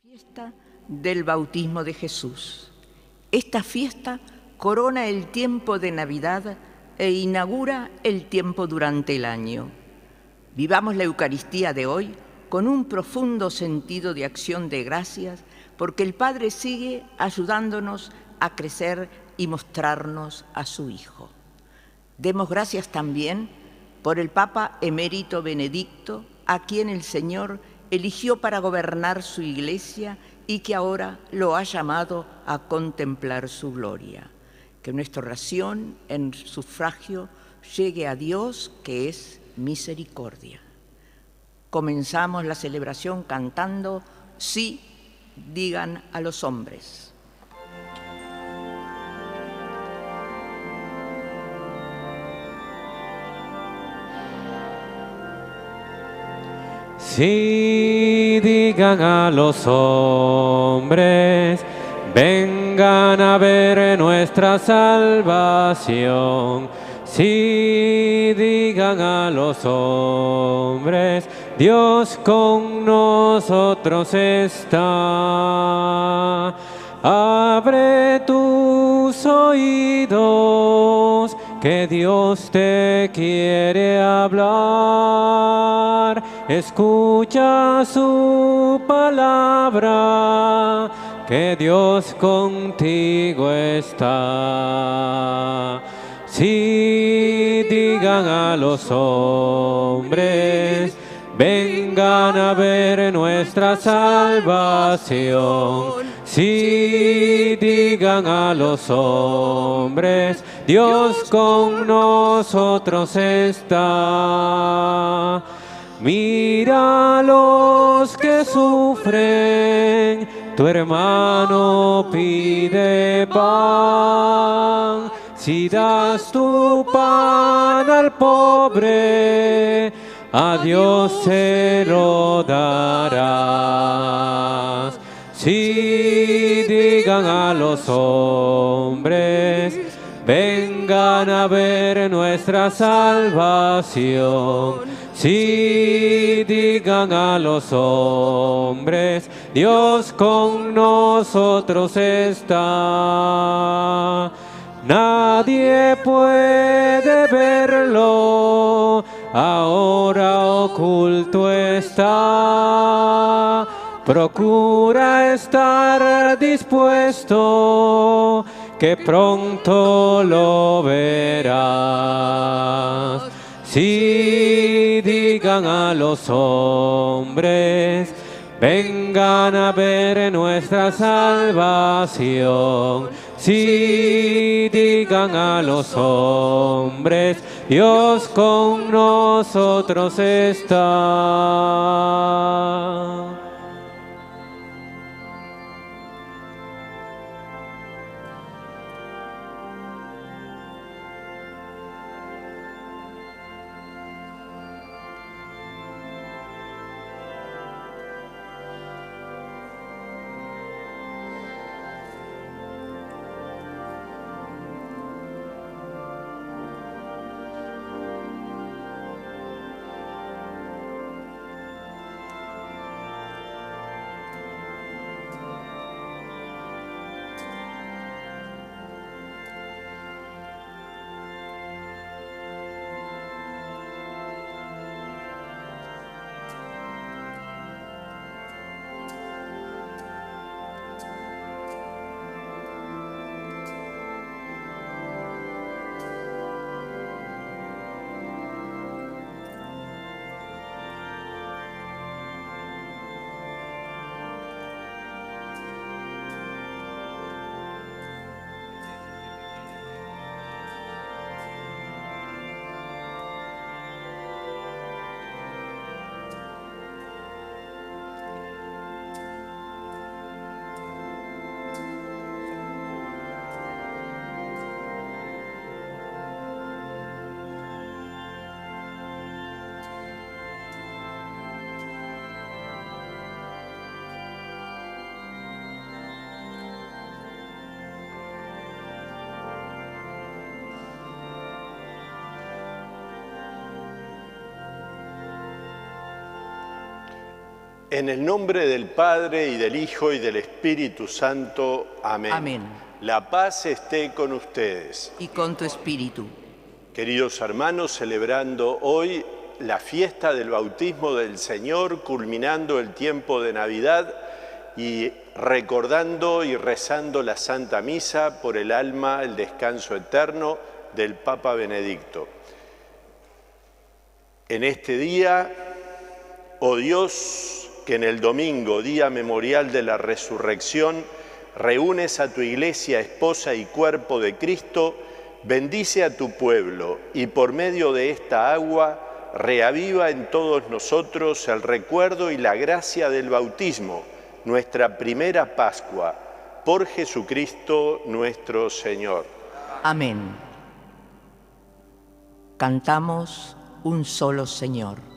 Fiesta del bautismo de Jesús. Esta fiesta corona el tiempo de Navidad e inaugura el tiempo durante el año. Vivamos la Eucaristía de hoy con un profundo sentido de acción de gracias, porque el Padre sigue ayudándonos a crecer y mostrarnos a su Hijo. Demos gracias también por el Papa emérito Benedicto, a quien el Señor eligió para gobernar su Iglesia y que ahora lo ha llamado a contemplar su gloria. Que nuestra oración en sufragio llegue a Dios, que es misericordia. Comenzamos la celebración cantando "Sí, digan a los hombres". Sí, digan a los hombres, vengan a ver nuestra salvación. Sí, digan a los hombres, Dios con nosotros está. Abre tus oídos, que Dios te quiere hablar. Escucha su palabra, que Dios contigo está. Sí, digan a los hombres, vengan a ver nuestra salvación. Sí, digan a los hombres, Dios con nosotros está. Mira a los que sufren, tu hermano pide pan. Si das tu pan al pobre, a Dios se lo darás. Si digan a los hombres, vengan a ver nuestra salvación. Si digan a los hombres, Dios con nosotros está. Nadie puede verlo, ahora oculto está. Procura estar dispuesto, que pronto lo verás. Si digan a los hombres, vengan a ver nuestra salvación. Si digan a los hombres, Dios con nosotros está. En el nombre del Padre, y del Hijo, y del Espíritu Santo. Amén. Amén. La paz esté con ustedes. Y con tu espíritu. Queridos hermanos, celebrando hoy la fiesta del bautismo del Señor, culminando el tiempo de Navidad y recordando y rezando la Santa Misa por el alma, el descanso eterno del Papa Benedicto. En este día, oh Dios, que en el domingo, día memorial de la resurrección, reúnes a tu iglesia, esposa y cuerpo de Cristo, bendice a tu pueblo y por medio de esta agua reaviva en todos nosotros el recuerdo y la gracia del bautismo, nuestra primera Pascua, por Jesucristo nuestro Señor. Amén. Cantamos un solo Señor.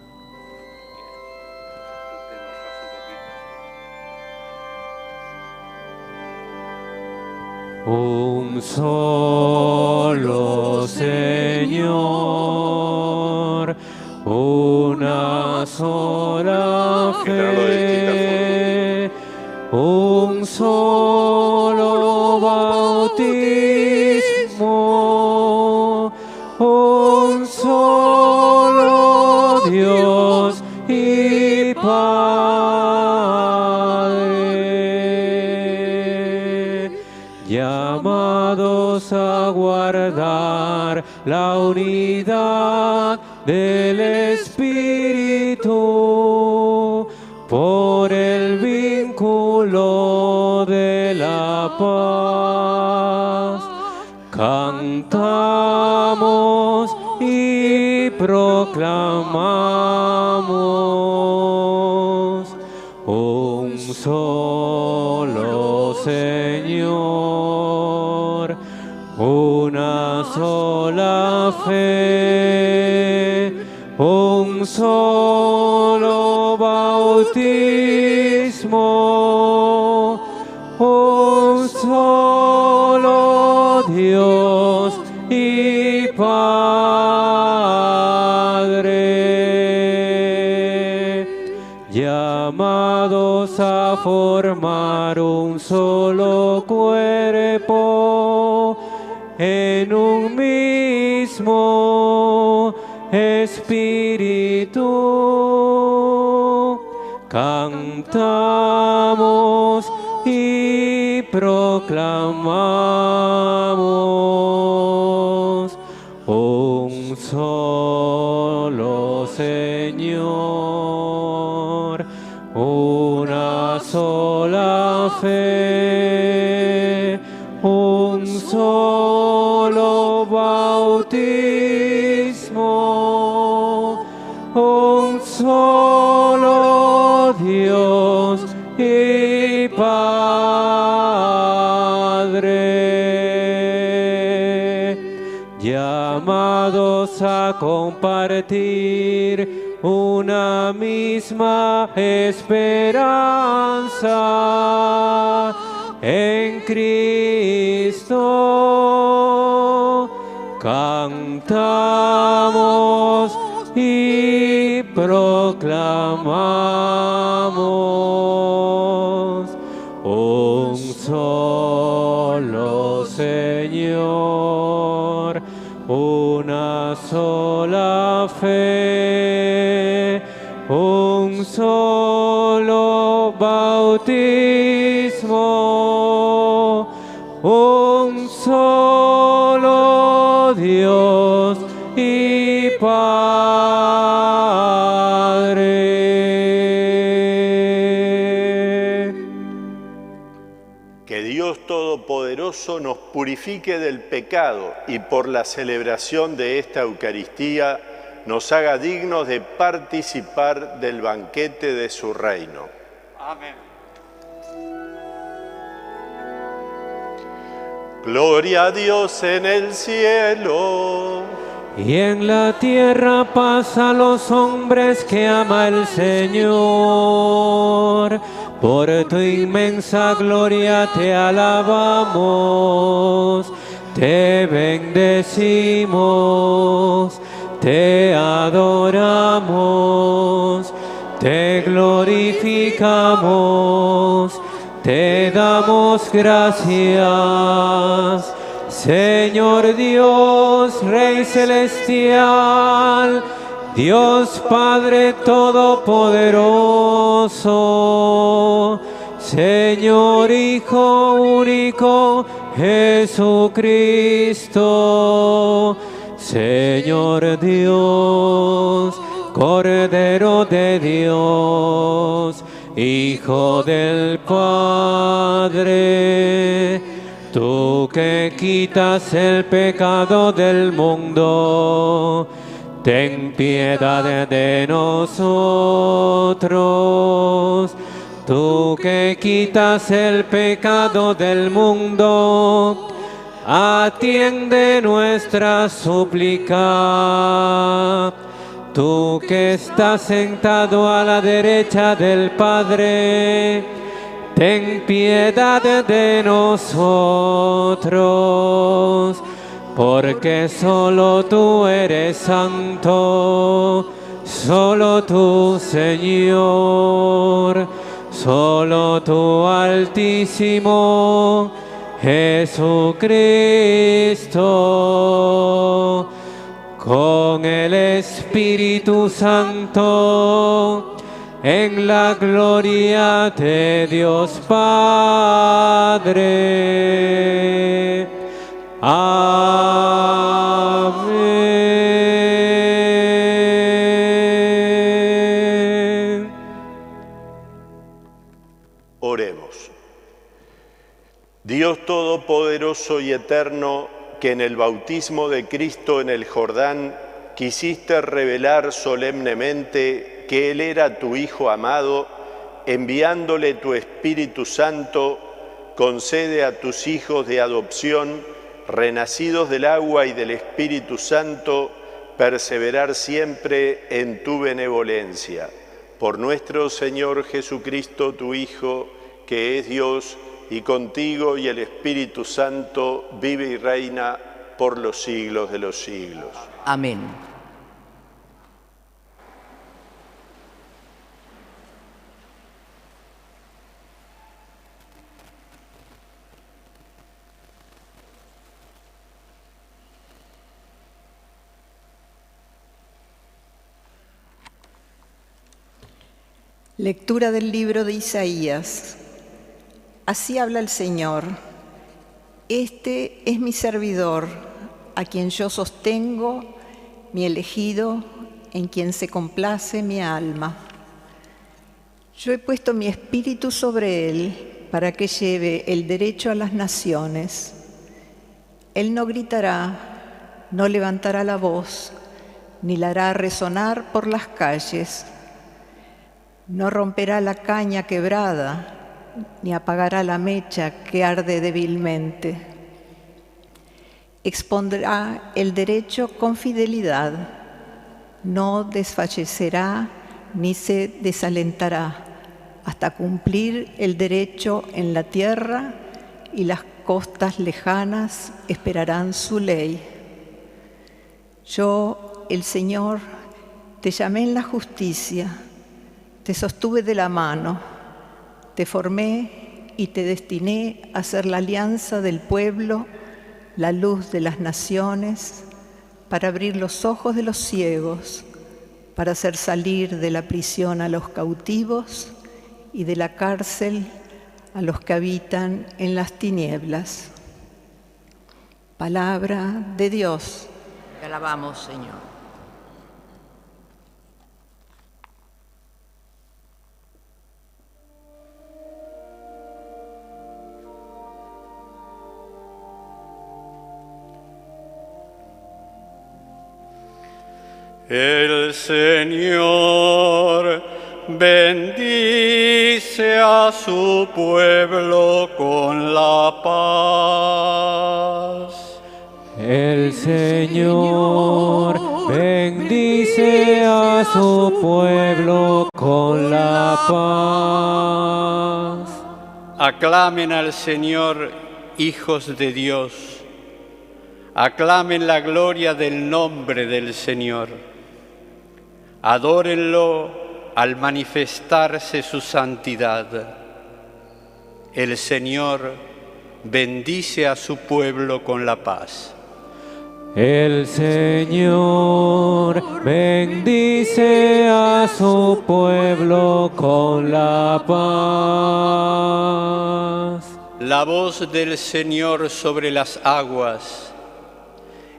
Un solo Señor, una sola fe, un solo bautismo, un solo Dios y Padre, llamados a guardar la unidad del Espíritu por el vínculo de la paz. Cantamos y proclamamos un solo Señor, una sola fe, un solo bautismo, un solo Dios y Padre, llamados a formar un solo cuerpo en un mismo Espíritu. Cantamos y proclamamos un solo Señor, una sola fe, un solo bautismo, un solo Dios y Padre, llamados a compartir una misma esperanza en Cristo. Cantamos y proclamamos un solo Señor, una sola fe, un solo bautismo, un solo Dios y Padre. Que Dios Todopoderoso nos purifique del pecado y por la celebración de esta Eucaristía nos haga dignos de participar del banquete de su reino. Amén. Gloria a Dios en el cielo. Y en la tierra paz a los hombres que ama el Señor. Por tu inmensa gloria te alabamos, te bendecimos, te adoramos, te glorificamos, te damos gracias. Señor Dios, Rey celestial, Dios Padre todopoderoso, Señor Hijo único, Jesucristo, Señor Dios, Cordero de Dios, Hijo del Padre, tú que quitas el pecado del mundo, ten piedad de nosotros. Tú que quitas el pecado del mundo, atiende nuestra súplica. Tú que estás sentado a la derecha del Padre, ten piedad de nosotros, porque solo tú eres santo, solo tú, Señor, solo tú, Altísimo Jesucristo, con el Espíritu Santo, en la gloria de Dios Padre. Amén. Oremos. Dios Todopoderoso y Eterno, que en el bautismo de Cristo en el Jordán quisiste revelar solemnemente que Él era tu Hijo amado, enviándole tu Espíritu Santo, concede a tus hijos de adopción, renacidos del agua y del Espíritu Santo, perseverar siempre en tu benevolencia. Por nuestro Señor Jesucristo, tu Hijo, que es Dios, y contigo y el Espíritu Santo vive y reina por los siglos de los siglos. Amén. Lectura del libro de Isaías. Así habla el Señor. Este es mi servidor, a quien yo sostengo, mi elegido, en quien se complace mi alma. Yo he puesto mi espíritu sobre él para que lleve el derecho a las naciones. Él no gritará, no levantará la voz, ni la hará resonar por las calles. No romperá la caña quebrada, ni apagará la mecha que arde débilmente. Expondrá el derecho con fidelidad, no desfallecerá ni se desalentará, hasta cumplir el derecho en la tierra, y las costas lejanas esperarán su ley. Yo, el Señor, te llamé en la justicia, te sostuve de la mano, te formé y te destiné a ser la alianza del pueblo, la luz de las naciones, para abrir los ojos de los ciegos, para hacer salir de la prisión a los cautivos y de la cárcel a los que habitan en las tinieblas. Palabra de Dios. Te alabamos, Señor. El Señor bendice a su pueblo con la paz. El Señor bendice a su pueblo con la paz. Aclamen al Señor, hijos de Dios. Aclamen la gloria del nombre del Señor. Adórenlo al manifestarse su santidad. El Señor bendice a su pueblo con la paz. El Señor bendice a su pueblo con la paz. La voz del Señor sobre las aguas.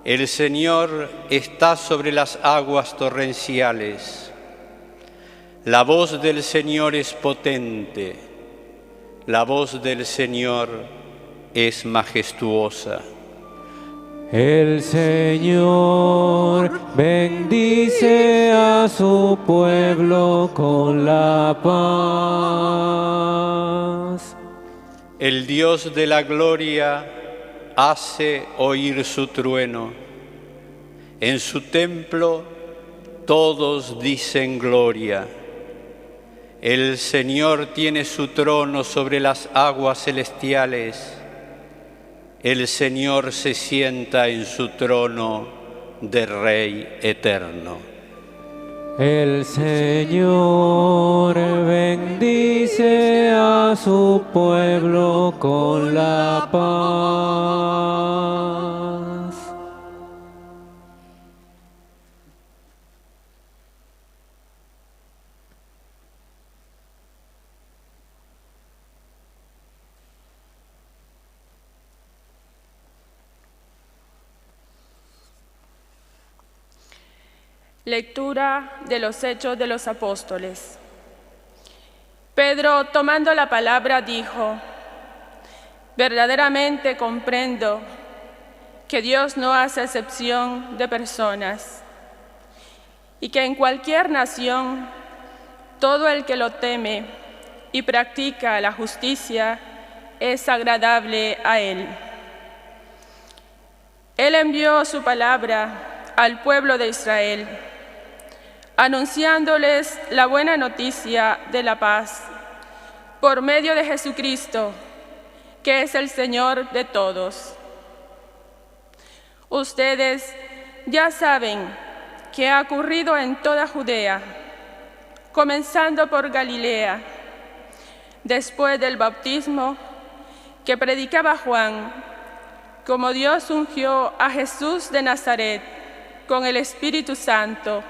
El Señor está sobre las aguas torrenciales. La voz del Señor es potente. La voz del Señor es majestuosa. El Señor bendice a su pueblo con la paz. El Dios de la gloria hace oír su trueno. En su templo todos dicen gloria. El Señor tiene su trono sobre las aguas celestiales. El Señor se sienta en su trono de Rey eterno. El Señor bendice a su pueblo con la paz. Lectura de los Hechos de los Apóstoles. Pedro, tomando la palabra, dijo: verdaderamente comprendo que Dios no hace excepción de personas y que en cualquier nación todo el que lo teme y practica la justicia es agradable a Él. Él envió su palabra al pueblo de Israel, anunciándoles la buena noticia de la paz por medio de Jesucristo, que es el Señor de todos. Ustedes ya saben que ha ocurrido en toda Judea, comenzando por Galilea, después del bautismo que predicaba Juan, como Dios ungió a Jesús de Nazaret con el Espíritu Santo,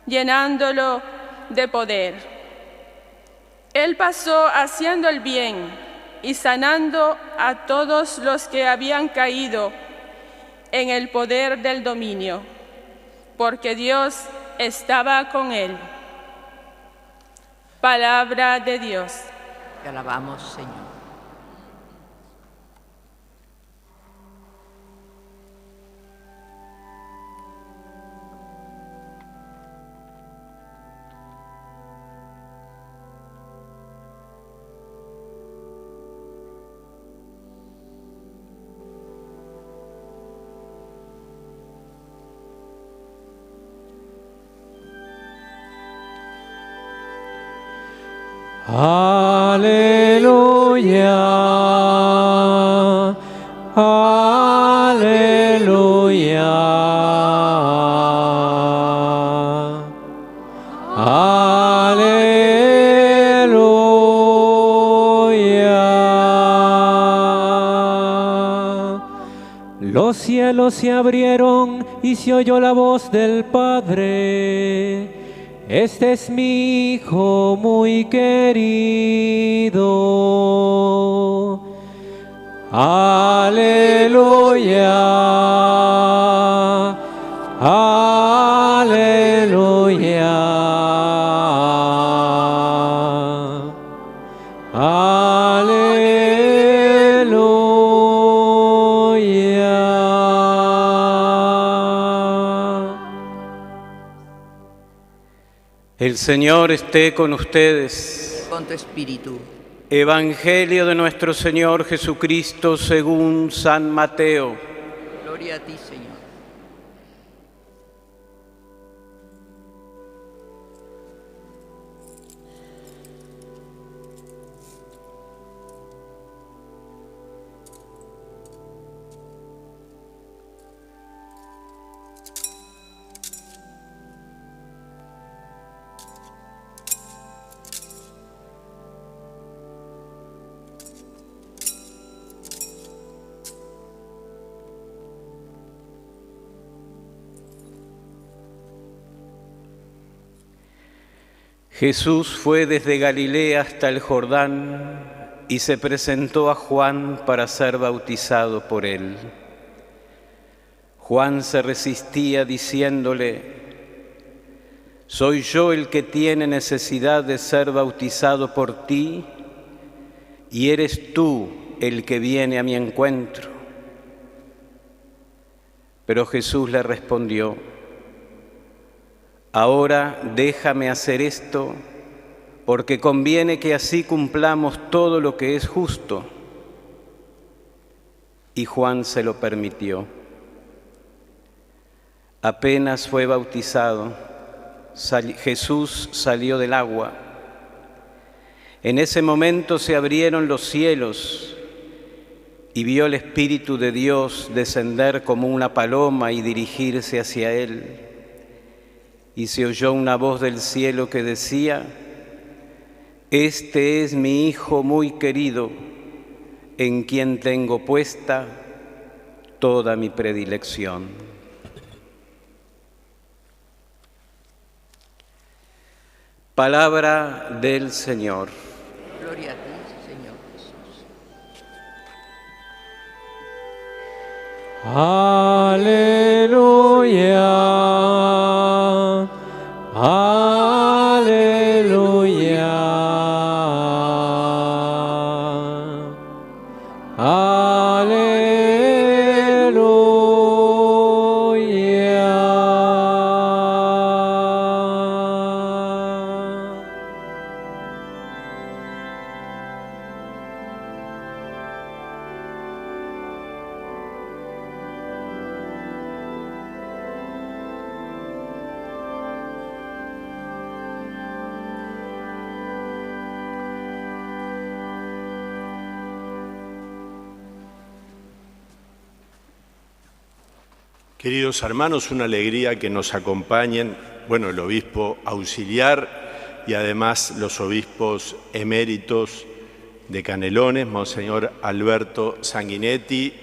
llenándolo de poder. Él pasó haciendo el bien y sanando a todos los que habían caído en el poder del dominio, porque Dios estaba con él. Palabra de Dios. Te alabamos, Señor. Aleluya, aleluya, aleluya. Los cielos se abrieron y se oyó la voz del Padre. Este es mi Hijo muy querido. Aleluya, aleluya, aleluya. El Señor esté con ustedes. Con tu espíritu. Evangelio de nuestro Señor Jesucristo según San Mateo. Gloria a ti, Señor. Jesús fue desde Galilea hasta el Jordán y se presentó a Juan para ser bautizado por él. Juan se resistía diciéndole: «¿Soy yo el que tiene necesidad de ser bautizado por ti? ¿Y eres tú el que viene a mi encuentro?». Pero Jesús le respondió: «Ahora déjame hacer esto, porque conviene que así cumplamos todo lo que es justo». Y Juan se lo permitió. Apenas fue bautizado, Jesús salió del agua. En ese momento se abrieron los cielos y vio el Espíritu de Dios descender como una paloma y dirigirse hacia él. Y se oyó una voz del cielo que decía: «Este es mi Hijo muy querido, en quien tengo puesta toda mi predilección». Palabra del Señor. Gloria a ti, Señor Jesús. Aleluya, aleluya, aleluya. Queridos hermanos, una alegría que nos acompañen, el obispo auxiliar y además los obispos eméritos de Canelones, Monseñor Alberto Sanguinetti,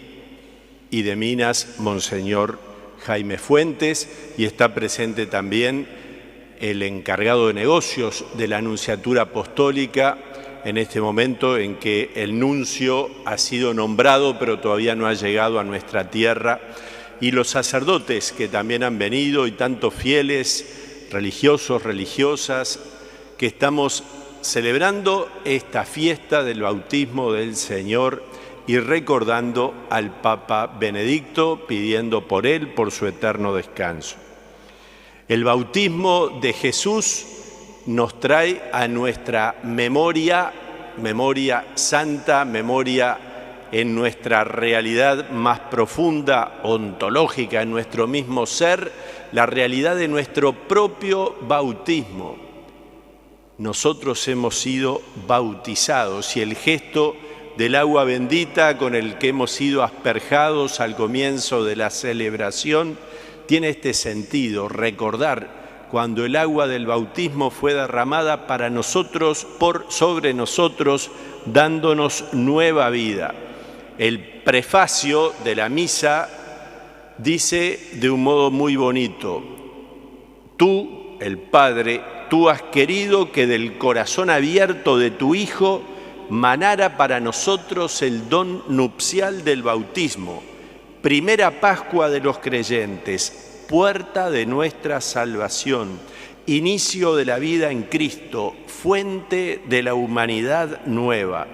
y de Minas, Monseñor Jaime Fuentes, y está presente también el encargado de negocios de la Nunciatura Apostólica en este momento en que el nuncio ha sido nombrado pero todavía no ha llegado a nuestra tierra, y los sacerdotes que también han venido y tantos fieles, religiosos, religiosas, que estamos celebrando esta fiesta del bautismo del Señor y recordando al Papa Benedicto, pidiendo por él, por su eterno descanso. El bautismo de Jesús nos trae a nuestra memoria santa, memoria en nuestra realidad más profunda, ontológica, en nuestro mismo ser, la realidad de nuestro propio bautismo. Nosotros hemos sido bautizados y el gesto del agua bendita con el que hemos sido asperjados al comienzo de la celebración tiene este sentido: recordar cuando el agua del bautismo fue derramada para nosotros, sobre nosotros, dándonos nueva vida. El prefacio de la misa dice de un modo muy bonito: tú, el Padre, tú has querido que del corazón abierto de tu Hijo manara para nosotros el don nupcial del bautismo, primera Pascua de los creyentes, puerta de nuestra salvación, inicio de la vida en Cristo, fuente de la humanidad nueva.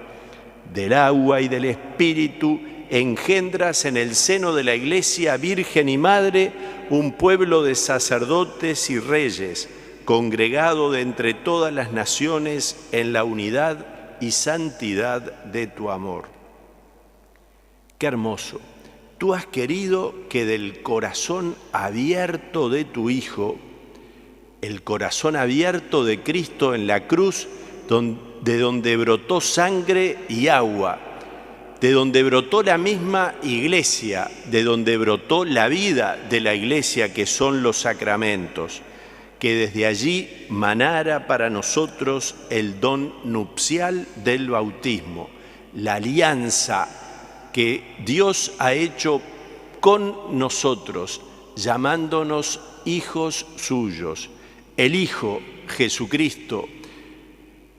Del agua y del Espíritu engendras en el seno de la Iglesia Virgen y Madre un pueblo de sacerdotes y reyes, congregado de entre todas las naciones en la unidad y santidad de tu amor. Qué hermoso. Tú has querido que del corazón abierto de tu Hijo, el corazón abierto de Cristo en la cruz, de donde brotó sangre y agua, de donde brotó la misma Iglesia, de donde brotó la vida de la Iglesia, que son los sacramentos, que desde allí manara para nosotros el don nupcial del bautismo, la alianza que Dios ha hecho con nosotros, llamándonos hijos suyos. el Hijo, Jesucristo,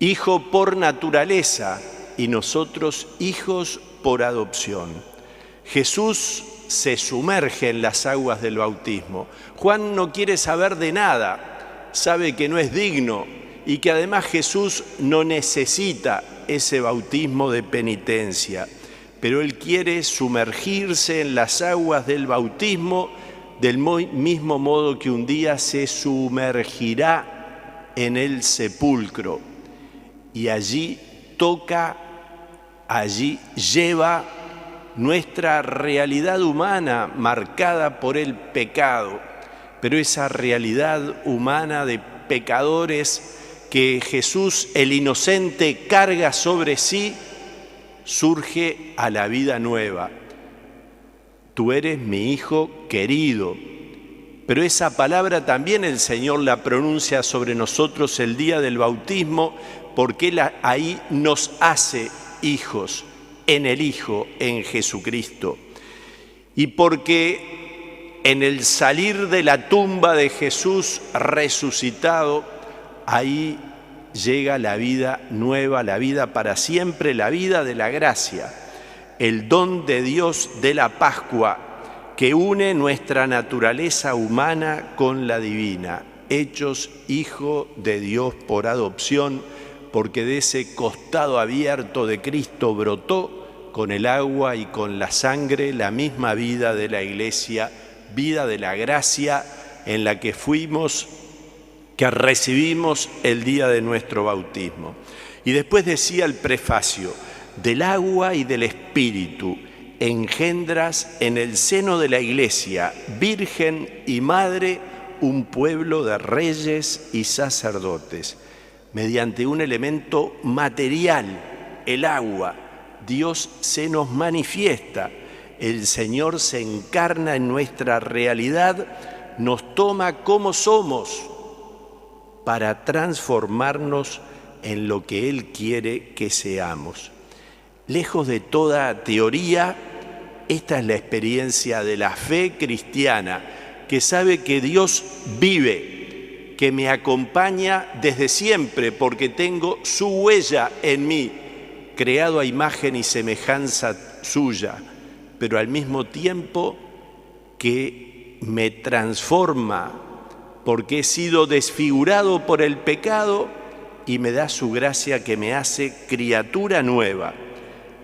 Hijo por naturaleza y nosotros hijos por adopción. Jesús se sumerge en las aguas del bautismo. Juan no quiere saber de nada, sabe que no es digno y que además Jesús no necesita ese bautismo de penitencia, pero él quiere sumergirse en las aguas del bautismo del mismo modo que un día se sumergirá en el sepulcro y allí toca, allí lleva nuestra realidad humana marcada por el pecado, pero esa realidad humana de pecadores que Jesús, el inocente, carga sobre sí, surge a la vida nueva. Tú eres mi hijo querido, pero esa palabra también el Señor la pronuncia sobre nosotros el día del bautismo, porque Él ahí nos hace hijos, en el Hijo, en Jesucristo. Y porque en el salir de la tumba de Jesús resucitado, ahí llega la vida nueva, la vida para siempre, la vida de la gracia, el don de Dios de la Pascua que une nuestra naturaleza humana con la divina, hechos hijo de Dios por adopción, porque de ese costado abierto de Cristo brotó con el agua y con la sangre la misma vida de la Iglesia, vida de la gracia en la que fuimos, que recibimos el día de nuestro bautismo. Y después decía el prefacio, del agua y del Espíritu engendras en el seno de la Iglesia, Virgen y Madre, un pueblo de reyes y sacerdotes. Mediante un elemento material, el agua, Dios se nos manifiesta, el Señor se encarna en nuestra realidad, nos toma como somos para transformarnos en lo que Él quiere que seamos. Lejos de toda teoría, esta es la experiencia de la fe cristiana, que sabe que Dios vive, que me acompaña desde siempre porque tengo su huella en mí, creado a imagen y semejanza suya, pero al mismo tiempo que me transforma porque he sido desfigurado por el pecado y me da su gracia que me hace criatura nueva.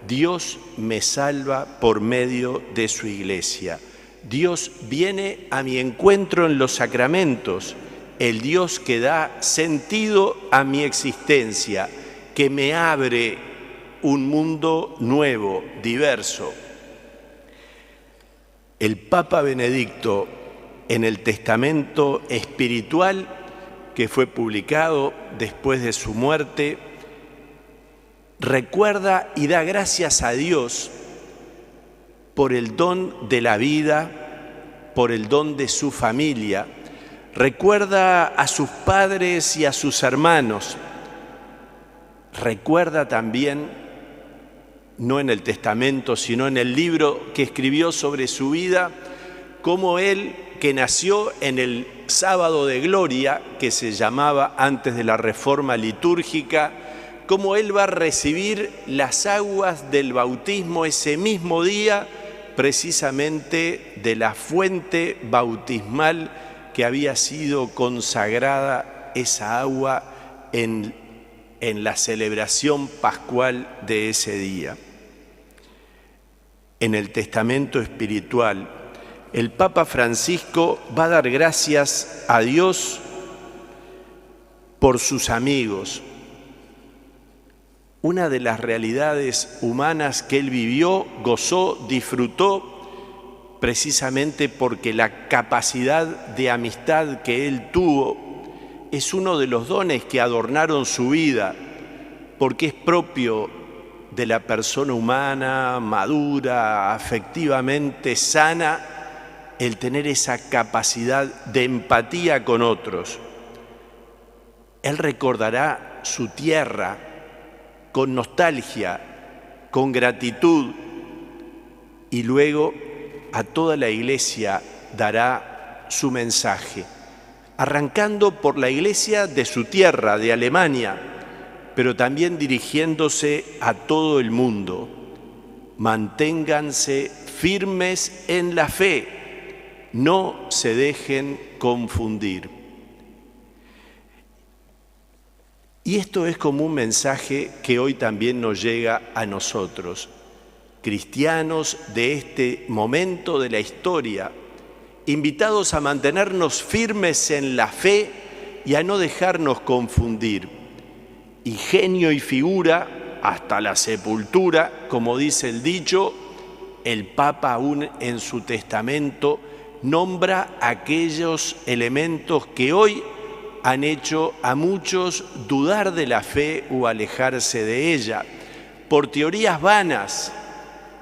Dios me salva por medio de su Iglesia. Dios viene a mi encuentro en los sacramentos, el Dios que da sentido a mi existencia, que me abre un mundo nuevo, diverso. El Papa Benedicto, en el testamento espiritual que fue publicado después de su muerte, recuerda y da gracias a Dios por el don de la vida, por el don de su familia. Recuerda a sus padres y a sus hermanos. Recuerda también, no en el testamento, sino en el libro que escribió sobre su vida, cómo él, que nació en el sábado de gloria, que se llamaba antes de la reforma litúrgica, cómo él va a recibir las aguas del bautismo ese mismo día, precisamente de la fuente bautismal que había sido consagrada esa agua en la celebración pascual de ese día. En el testamento espiritual, el Papa Francisco va a dar gracias a Dios por sus amigos. Una de las realidades humanas que él vivió, gozó, disfrutó, precisamente porque la capacidad de amistad que él tuvo es uno de los dones que adornaron su vida, porque es propio de la persona humana, madura, afectivamente sana, el tener esa capacidad de empatía con otros. Él recordará su tierra con nostalgia, con gratitud, y luego a toda la Iglesia dará su mensaje. arrancando por la iglesia de su tierra, de Alemania, pero también dirigiéndose a todo el mundo. Manténganse firmes en la fe, no se dejen confundir. Y esto es como un mensaje que hoy también nos llega a nosotros, cristianos de este momento de la historia, invitados a mantenernos firmes en la fe y a no dejarnos confundir. Ingenio y figura hasta la sepultura, como dice el dicho, el Papa aún en su testamento nombra aquellos elementos que hoy han hecho a muchos dudar de la fe o alejarse de ella, por teorías vanas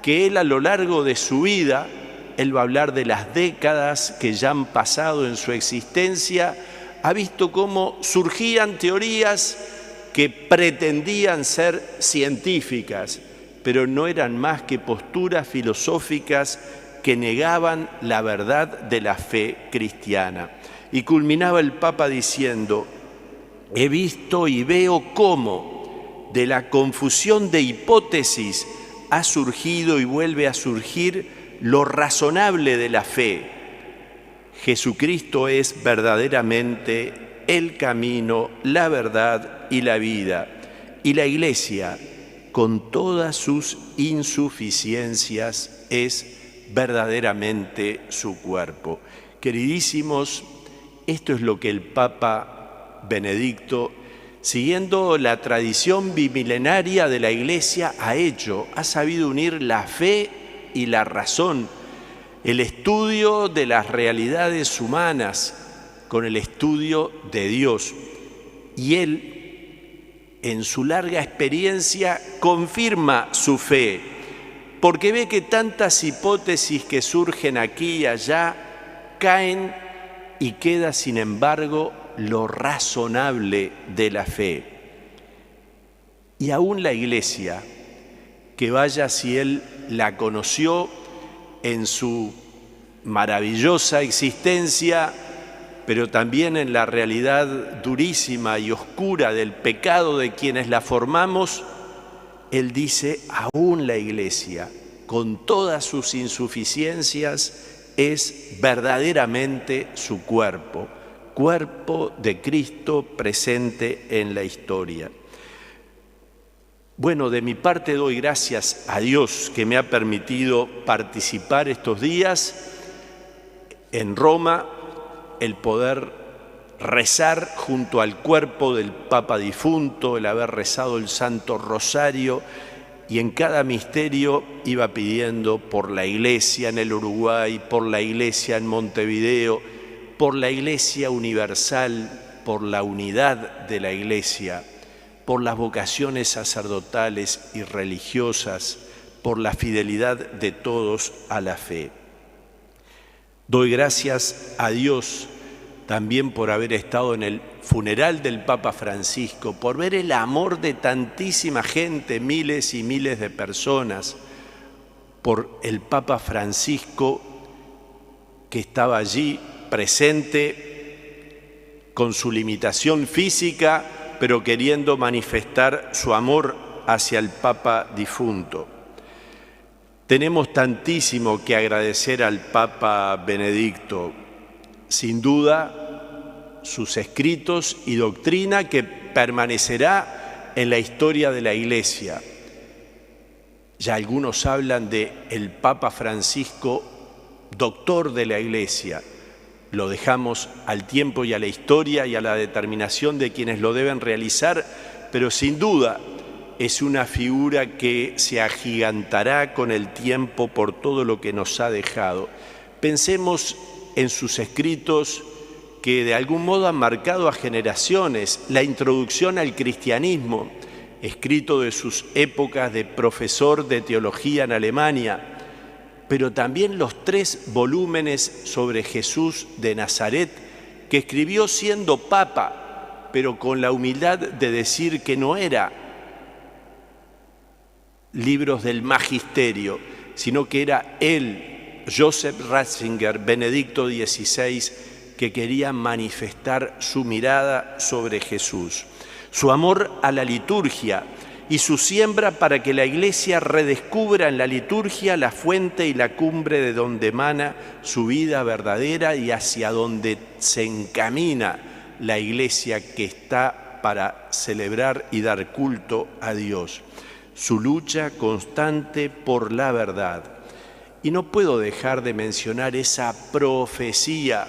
que él a lo largo de su vida, él va a hablar de las décadas que ya han pasado en su existencia, ha visto cómo surgían teorías que pretendían ser científicas, pero no eran más que posturas filosóficas que negaban la verdad de la fe cristiana. Y culminaba el Papa diciendo: he visto y veo cómo de la confusión de hipótesis ha surgido y vuelve a surgir lo razonable de la fe. Jesucristo es verdaderamente el camino, la verdad y la vida. Y la Iglesia, con todas sus insuficiencias, es verdaderamente su cuerpo. Queridísimos, esto es lo que el Papa Benedicto, siguiendo la tradición bimilenaria de la Iglesia, ha hecho. Ha sabido unir la fe y la razón, el estudio de las realidades humanas con el estudio de Dios. Y él, en su larga experiencia, confirma su fe, porque ve que tantas hipótesis que surgen aquí y allá caen y queda, sin embargo, lo razonable de la fe. Y aún la Iglesia, que vaya si él la conoció en su maravillosa existencia, pero también en la realidad durísima y oscura del pecado de quienes la formamos, él dice, aún la Iglesia, con todas sus insuficiencias, es verdaderamente su cuerpo, cuerpo de Cristo presente en la historia. Bueno, de mi parte doy gracias a Dios que me ha permitido participar estos días en Roma, el poder rezar junto al cuerpo del Papa difunto, el haber rezado el Santo Rosario, y en cada misterio iba pidiendo por la Iglesia en el Uruguay, por la Iglesia en Montevideo, por la Iglesia universal, por la unidad de la Iglesia, por las vocaciones sacerdotales y religiosas, por la fidelidad de todos a la fe. Doy gracias a Dios también por haber estado en el funeral del Papa Francisco, por ver el amor de tantísima gente, miles y miles de personas, por el Papa Francisco que estaba allí presente con su limitación física, pero queriendo manifestar su amor hacia el Papa difunto. Tenemos tantísimo que agradecer al Papa Benedicto, sin duda sus escritos y doctrina que permanecerá en la historia de la Iglesia. Ya algunos hablan de el Papa Francisco, doctor de la Iglesia. Lo dejamos al tiempo y a la historia y a la determinación de quienes lo deben realizar, pero sin duda es una figura que se agigantará con el tiempo por todo lo que nos ha dejado. Pensemos en sus escritos que de algún modo han marcado a generaciones, la introducción al cristianismo, escrito de sus épocas de profesor de teología en Alemania, pero también los 3 volúmenes sobre Jesús de Nazaret que escribió siendo papa, pero con la humildad de decir que no era libros del magisterio, sino que era él, Joseph Ratzinger, Benedicto XVI, que quería manifestar su mirada sobre Jesús, su amor a la liturgia y su siembra para que la Iglesia redescubra en la liturgia la fuente y la cumbre de donde emana su vida verdadera y hacia donde se encamina la Iglesia que está para celebrar y dar culto a Dios. Su lucha constante por la verdad. Y no puedo dejar de mencionar esa profecía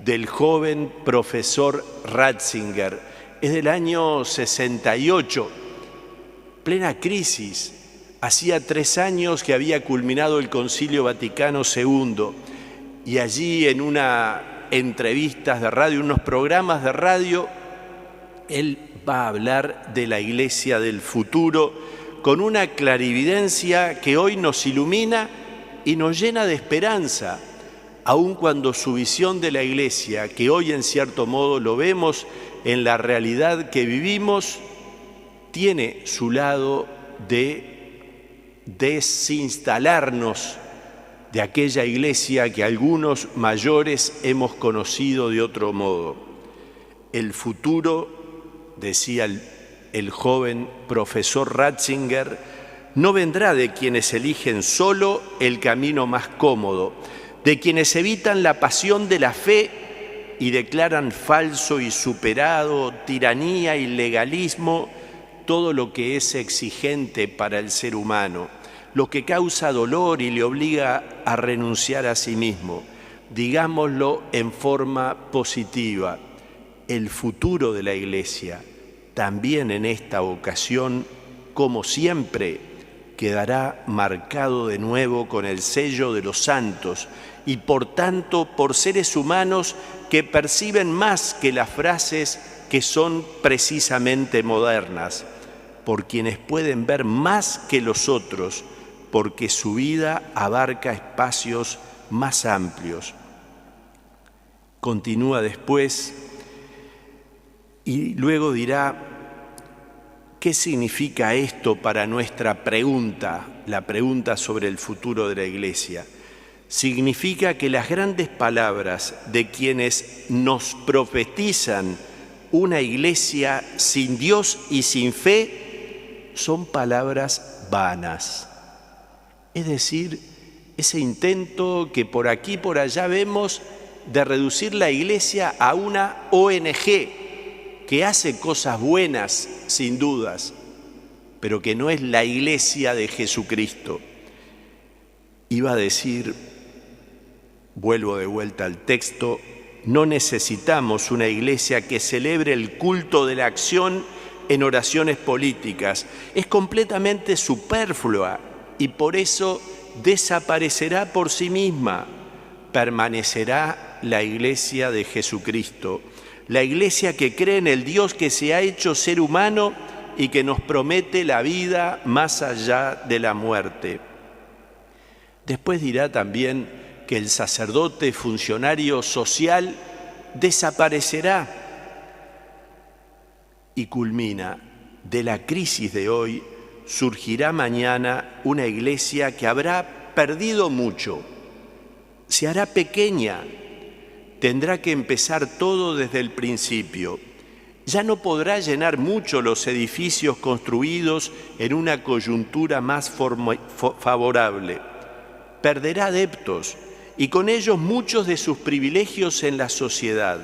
del joven profesor Ratzinger. Es del año 68, plena crisis. Hacía 3 años que había culminado el Concilio Vaticano II y allí en unas entrevistas de radio, unos programas de radio, él va a hablar de la Iglesia del futuro con una clarividencia que hoy nos ilumina y nos llena de esperanza, aun cuando su visión de la Iglesia, que hoy en cierto modo lo vemos en la realidad que vivimos, tiene su lado de desinstalarnos de aquella Iglesia que algunos mayores hemos conocido de otro modo. El futuro, decía el joven profesor Ratzinger, no vendrá de quienes eligen solo el camino más cómodo, de quienes evitan la pasión de la fe y declaran falso y superado, tiranía y legalismo, todo lo que es exigente para el ser humano, lo que causa dolor y le obliga a renunciar a sí mismo. Digámoslo en forma positiva, el futuro de la Iglesia, también en esta ocasión, como siempre, quedará marcado de nuevo con el sello de los santos y por tanto por seres humanos que perciben más que las frases que son precisamente modernas, por quienes pueden ver más que los otros, porque su vida abarca espacios más amplios. Continúa después y luego dirá: ¿qué significa esto para nuestra pregunta, la pregunta sobre el futuro de la Iglesia? Significa que las grandes palabras de quienes nos profetizan una Iglesia sin Dios y sin fe son palabras vanas. Es decir, ese intento que por aquí y por allá vemos de reducir la Iglesia a una ONG, que hace cosas buenas, sin dudas, pero que no es la Iglesia de Jesucristo. Iba a decir, vuelvo de vuelta al texto, no necesitamos una Iglesia que celebre el culto de la acción en oraciones políticas. Es completamente superflua y por eso desaparecerá por sí misma. Permanecerá la Iglesia de Jesucristo. La Iglesia que cree en el Dios que se ha hecho ser humano y que nos promete la vida más allá de la muerte. Después dirá también que el sacerdote funcionario social desaparecerá y culmina. De la crisis de hoy surgirá mañana una Iglesia que habrá perdido mucho, se hará pequeña. Tendrá que empezar todo desde el principio. Ya no podrá llenar mucho los edificios construidos en una coyuntura más favorable. Perderá adeptos y con ellos muchos de sus privilegios en la sociedad.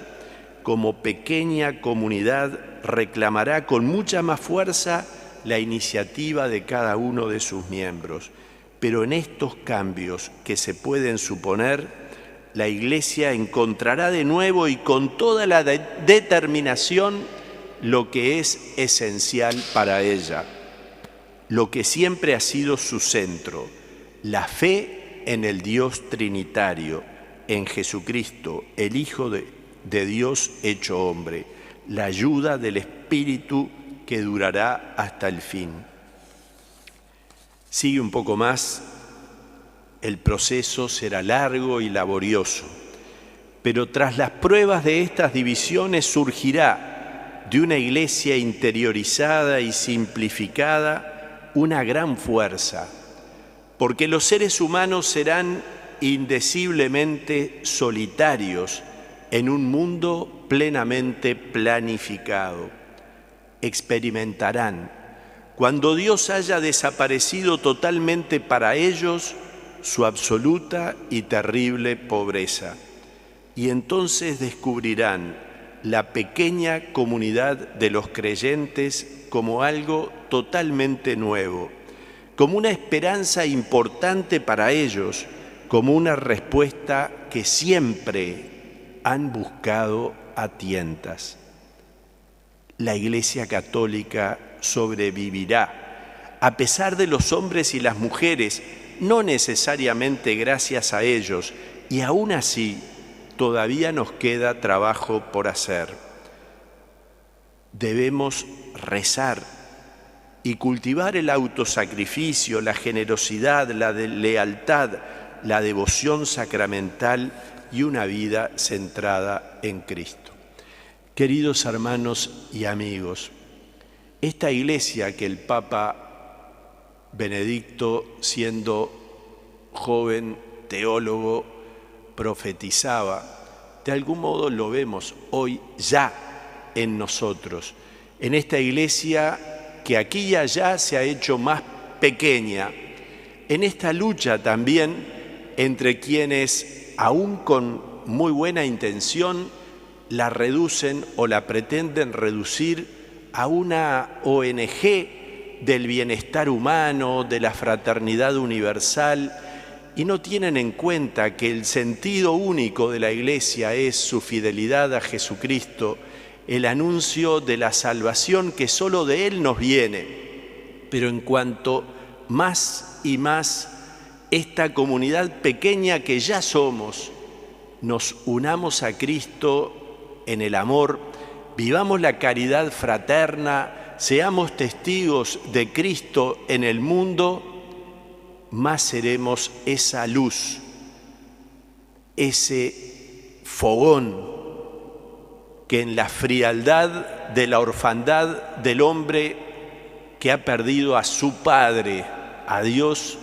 Como pequeña comunidad reclamará con mucha más fuerza la iniciativa de cada uno de sus miembros. Pero en estos cambios que se pueden suponer, la Iglesia encontrará de nuevo y con toda la determinación lo que es esencial para ella, lo que siempre ha sido su centro, la fe en el Dios trinitario, en Jesucristo, el Hijo de Dios hecho hombre, la ayuda del Espíritu que durará hasta el fin. Sigue un poco más. El proceso será largo y laborioso, pero tras las pruebas de estas divisiones surgirá de una Iglesia interiorizada y simplificada una gran fuerza, porque los seres humanos serán indeciblemente solitarios en un mundo plenamente planificado. Experimentarán, cuando Dios haya desaparecido totalmente para ellos, su absoluta y terrible pobreza. Y entonces descubrirán la pequeña comunidad de los creyentes como algo totalmente nuevo, como una esperanza importante para ellos, como una respuesta que siempre han buscado a tientas. La Iglesia Católica sobrevivirá, a pesar de los hombres y las mujeres, no necesariamente gracias a ellos, y aún así todavía nos queda trabajo por hacer. Debemos rezar y cultivar el autosacrificio, la generosidad, la lealtad, la devoción sacramental y una vida centrada en Cristo. Queridos hermanos y amigos, esta iglesia que el Papa Benedicto, siendo joven teólogo, profetizaba, de algún modo lo vemos hoy ya en nosotros, en esta iglesia que aquí y allá se ha hecho más pequeña, en esta lucha también entre quienes, aún con muy buena intención, la reducen o la pretenden reducir a una ONG del bienestar humano, de la fraternidad universal, y no tienen en cuenta que el sentido único de la Iglesia es su fidelidad a Jesucristo, el anuncio de la salvación que solo de Él nos viene. Pero en cuanto más y más esta comunidad pequeña que ya somos, nos unamos a Cristo en el amor, vivamos la caridad fraterna, seamos testigos de Cristo en el mundo, más seremos esa luz, ese fogón que en la frialdad de la orfandad del hombre que ha perdido a su Padre, a Dios,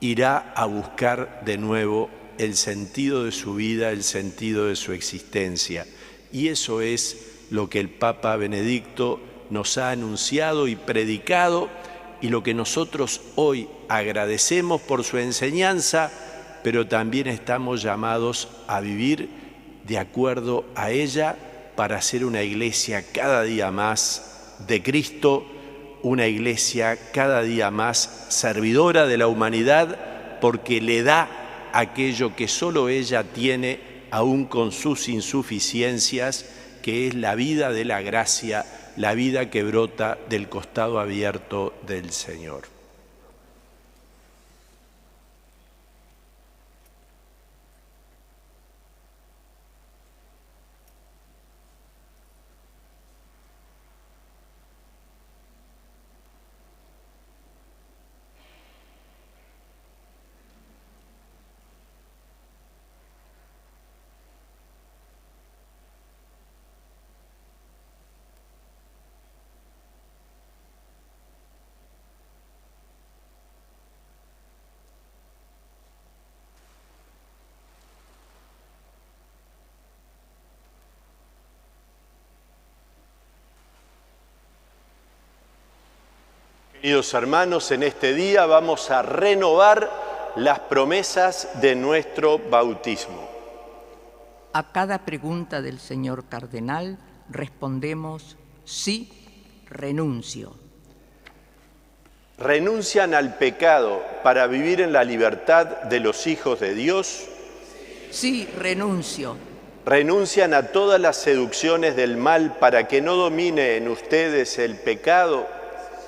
irá a buscar de nuevo el sentido de su vida, el sentido de su existencia. Y eso es lo que el Papa Benedicto nos ha anunciado y predicado, y lo que nosotros hoy agradecemos por su enseñanza, pero también estamos llamados a vivir de acuerdo a ella para ser una iglesia cada día más de Cristo, una iglesia cada día más servidora de la humanidad, porque le da aquello que solo ella tiene, aún con sus insuficiencias, que es la vida de la gracia, la vida que brota del costado abierto del Señor. Queridos hermanos, en este día vamos a renovar las promesas de nuestro bautismo. A cada pregunta del señor cardenal respondemos: sí, renuncio. ¿Renuncian al pecado para vivir en la libertad de los hijos de Dios? Sí, renuncio. ¿Renuncian a todas las seducciones del mal para que no domine en ustedes el pecado?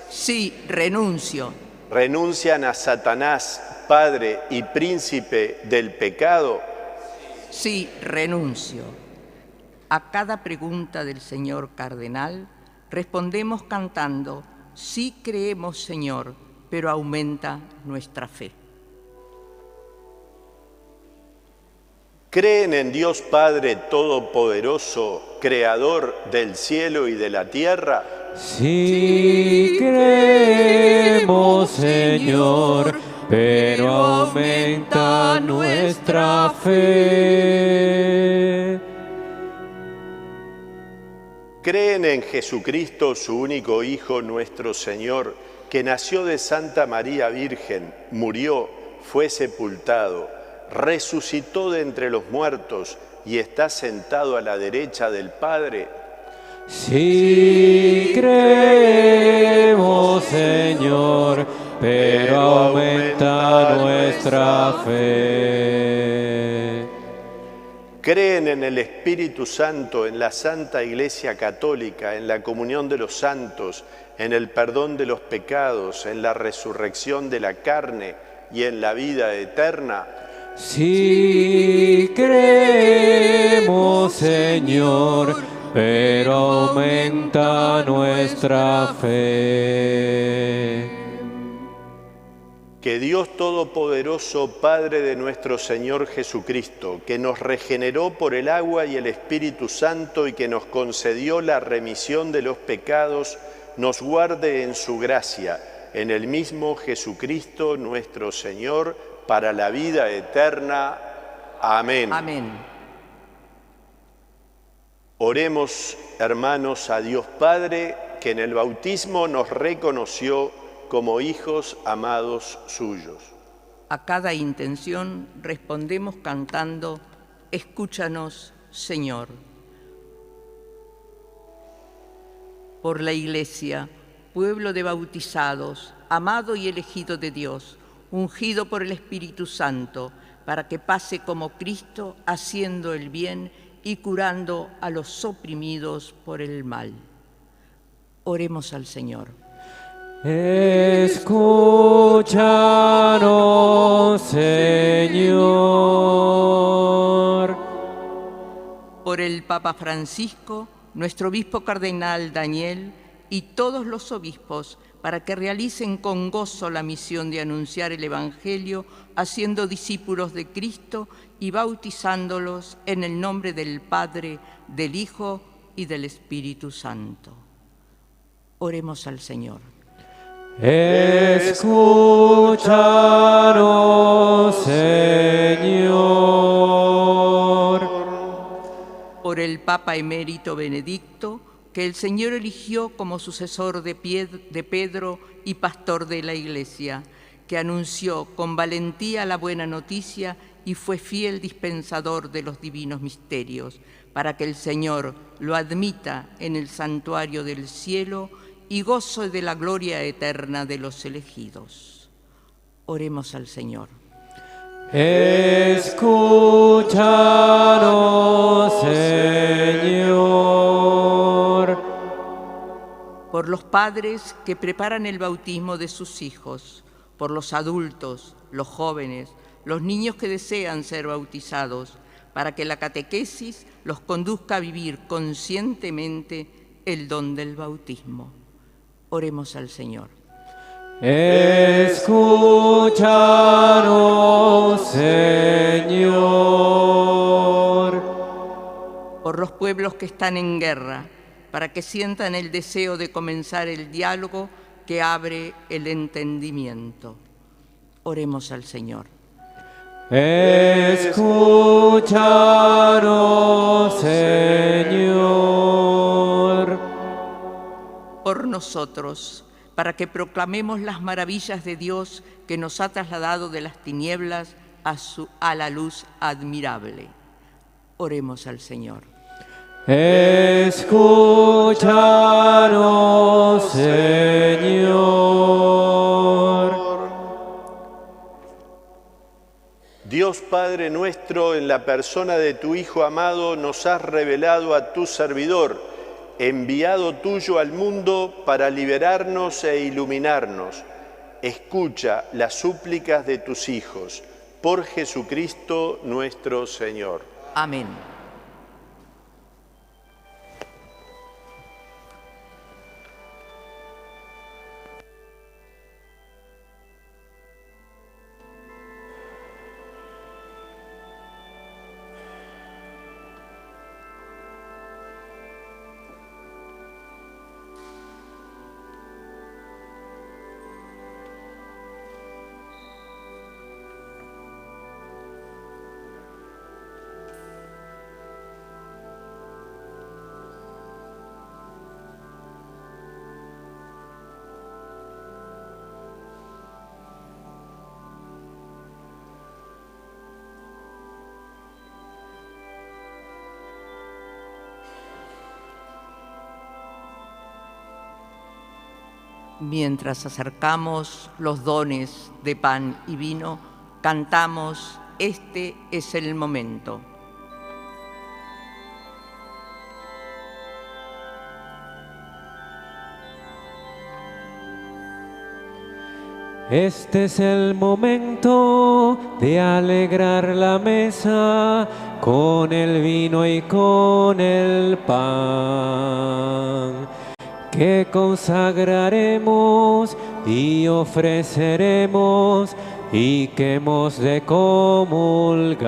Sí, renuncio. ¿Renuncian a Satanás, padre y príncipe del pecado? Sí, renuncio. A cada pregunta del señor cardenal respondemos cantando: sí creemos, Señor, pero aumenta nuestra fe. ¿Creen en Dios Padre Todopoderoso, Creador del cielo y de la tierra? Sí creemos, Señor, pero aumenta nuestra fe. Creen en Jesucristo, su único Hijo, nuestro Señor, que nació de Santa María Virgen, murió, fue sepultado, resucitó de entre los muertos y está sentado a la derecha del Padre. Sí creemos, Señor, pero aumenta nuestra fe. Creen en el Espíritu Santo, en la Santa Iglesia Católica, en la comunión de los santos, en el perdón de los pecados, en la resurrección de la carne y en la vida eterna. Sí creemos, Señor, pero aumenta nuestra fe. Que Dios Todopoderoso, Padre de nuestro Señor Jesucristo, que nos regeneró por el agua y el Espíritu Santo y que nos concedió la remisión de los pecados, nos guarde en su gracia, en el mismo Jesucristo nuestro Señor, para la vida eterna. Amén. Amén. Oremos, hermanos, a Dios Padre, que en el bautismo nos reconoció como hijos amados suyos. A cada intención respondemos cantando: escúchanos, Señor. Por la Iglesia, pueblo de bautizados, amado y elegido de Dios, ungido por el Espíritu Santo, para que pase como Cristo, haciendo el bien y curando a los oprimidos por el mal. Oremos al Señor. Escúchanos, Señor. Por el Papa Francisco, nuestro obispo cardenal Daniel y todos los obispos, para que realicen con gozo la misión de anunciar el Evangelio, haciendo discípulos de Cristo y bautizándolos en el nombre del Padre, del Hijo y del Espíritu Santo. Oremos al Señor. Escúchanos, Señor. Por el Papa emérito Benedicto, que el Señor eligió como sucesor de Pedro y pastor de la Iglesia, que anunció con valentía la buena noticia y fue fiel dispensador de los divinos misterios, para que el Señor lo admita en el santuario del cielo y gozo de la gloria eterna de los elegidos. Oremos al Señor. Escúchanos, Señor. Por los padres que preparan el bautismo de sus hijos, por los adultos, los jóvenes, los niños que desean ser bautizados, para que la catequesis los conduzca a vivir conscientemente el don del bautismo. Oremos al Señor. Escúchanos, Señor. Por los pueblos que están en guerra, para que sientan el deseo de comenzar el diálogo que abre el entendimiento. Oremos al Señor. Escúchanos, Señor. Por nosotros, para que proclamemos las maravillas de Dios que nos ha trasladado de las tinieblas a la luz admirable. Oremos al Señor. Escúchanos, Señor. Dios Padre nuestro, en la persona de tu Hijo amado, nos has revelado a tu servidor, enviado tuyo al mundo para liberarnos e iluminarnos. Escucha las súplicas de tus hijos, por Jesucristo nuestro Señor. Amén. Mientras acercamos los dones de pan y vino, cantamos "Este es el momento". Este es el momento de alegrar la mesa con el vino y con el pan, que consagraremos y ofreceremos y que hemos de comulgar.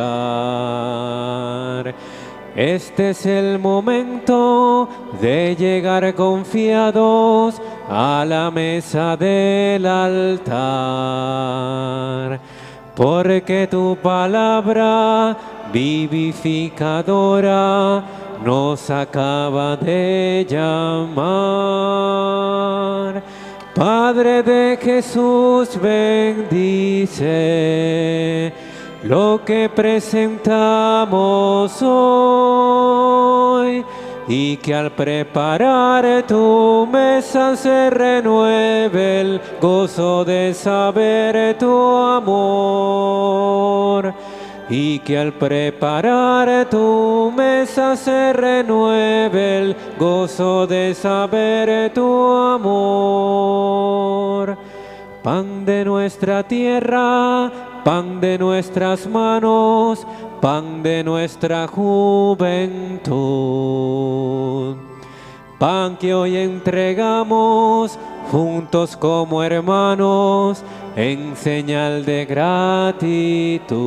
Este es el momento de llegar confiados a la mesa del altar, porque tu palabra vivificadora nos acaba de llamar. Padre de Jesús, bendice lo que presentamos hoy, y que al preparar tu mesa se renueve el gozo de saber tu amor. Y que al preparar tu mesa se renueve el gozo de saber tu amor. Pan de nuestra tierra, pan de nuestras manos, pan de nuestra juventud. Pan que hoy entregamos juntos como hermanos en señal de gratitud.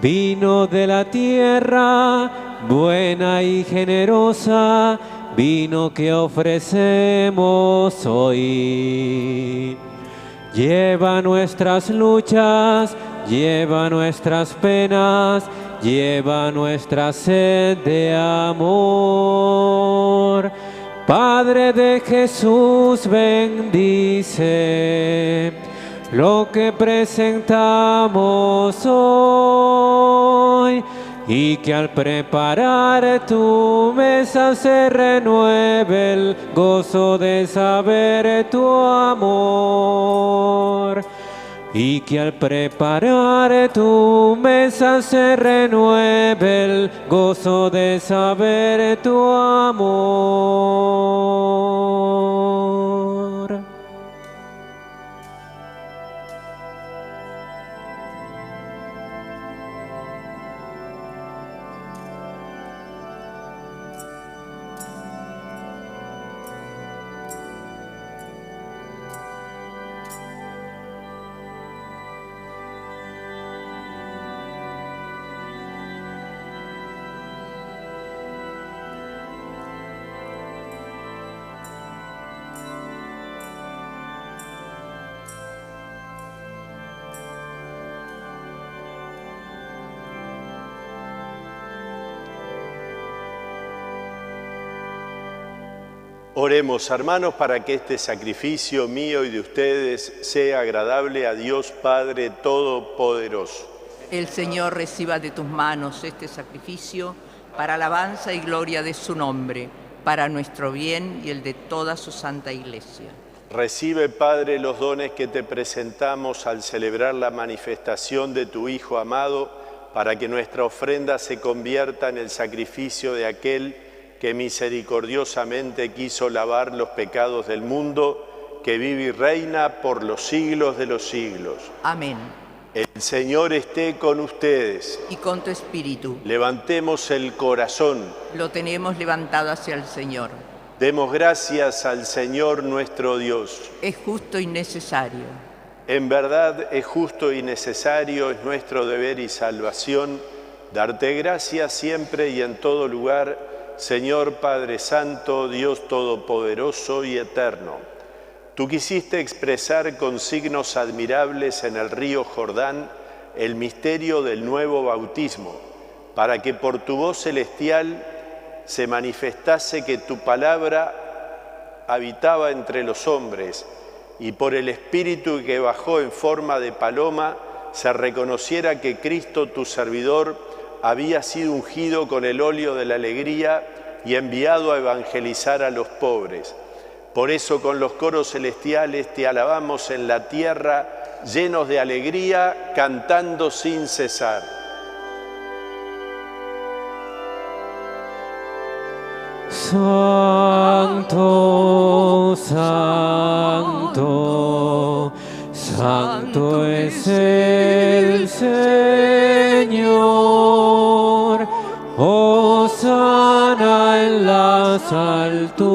Vino de la tierra, buena y generosa, vino que ofrecemos hoy. Lleva nuestras luchas, lleva nuestras penas, lleva nuestra sed de amor. Padre de Jesús, bendice lo que presentamos hoy, y que al preparar tu mesa se renueve el gozo de saber tu amor. Y que al preparar tu mesa se renueve el gozo de saber tu amor. Oremos, hermanos, para que este sacrificio mío y de ustedes sea agradable a Dios Padre Todopoderoso. El Señor reciba de tus manos este sacrificio para alabanza y gloria de su nombre, para nuestro bien y el de toda su santa Iglesia. Recibe, Padre, los dones que te presentamos al celebrar la manifestación de tu Hijo amado, para que nuestra ofrenda se convierta en el sacrificio de aquel que misericordiosamente quiso lavar los pecados del mundo, que vive y reina por los siglos de los siglos. Amén. El Señor esté con ustedes. Y con tu espíritu. Levantemos el corazón. Lo tenemos levantado hacia el Señor. Demos gracias al Señor nuestro Dios. Es justo y necesario. En verdad es justo y necesario, es nuestro deber y salvación, darte gracias siempre y en todo lugar, Señor Padre Santo, Dios Todopoderoso y Eterno. Tú quisiste expresar con signos admirables en el río Jordán el misterio del nuevo bautismo, para que por tu voz celestial se manifestase que tu palabra habitaba entre los hombres, y por el Espíritu que bajó en forma de paloma se reconociera que Cristo, tu servidor, había sido ungido con el óleo de la alegría y enviado a evangelizar a los pobres. Por eso con los coros celestiales te alabamos en la tierra, llenos de alegría, cantando sin cesar. Santo, santo, santo es el Señor. Hosana en las alturas,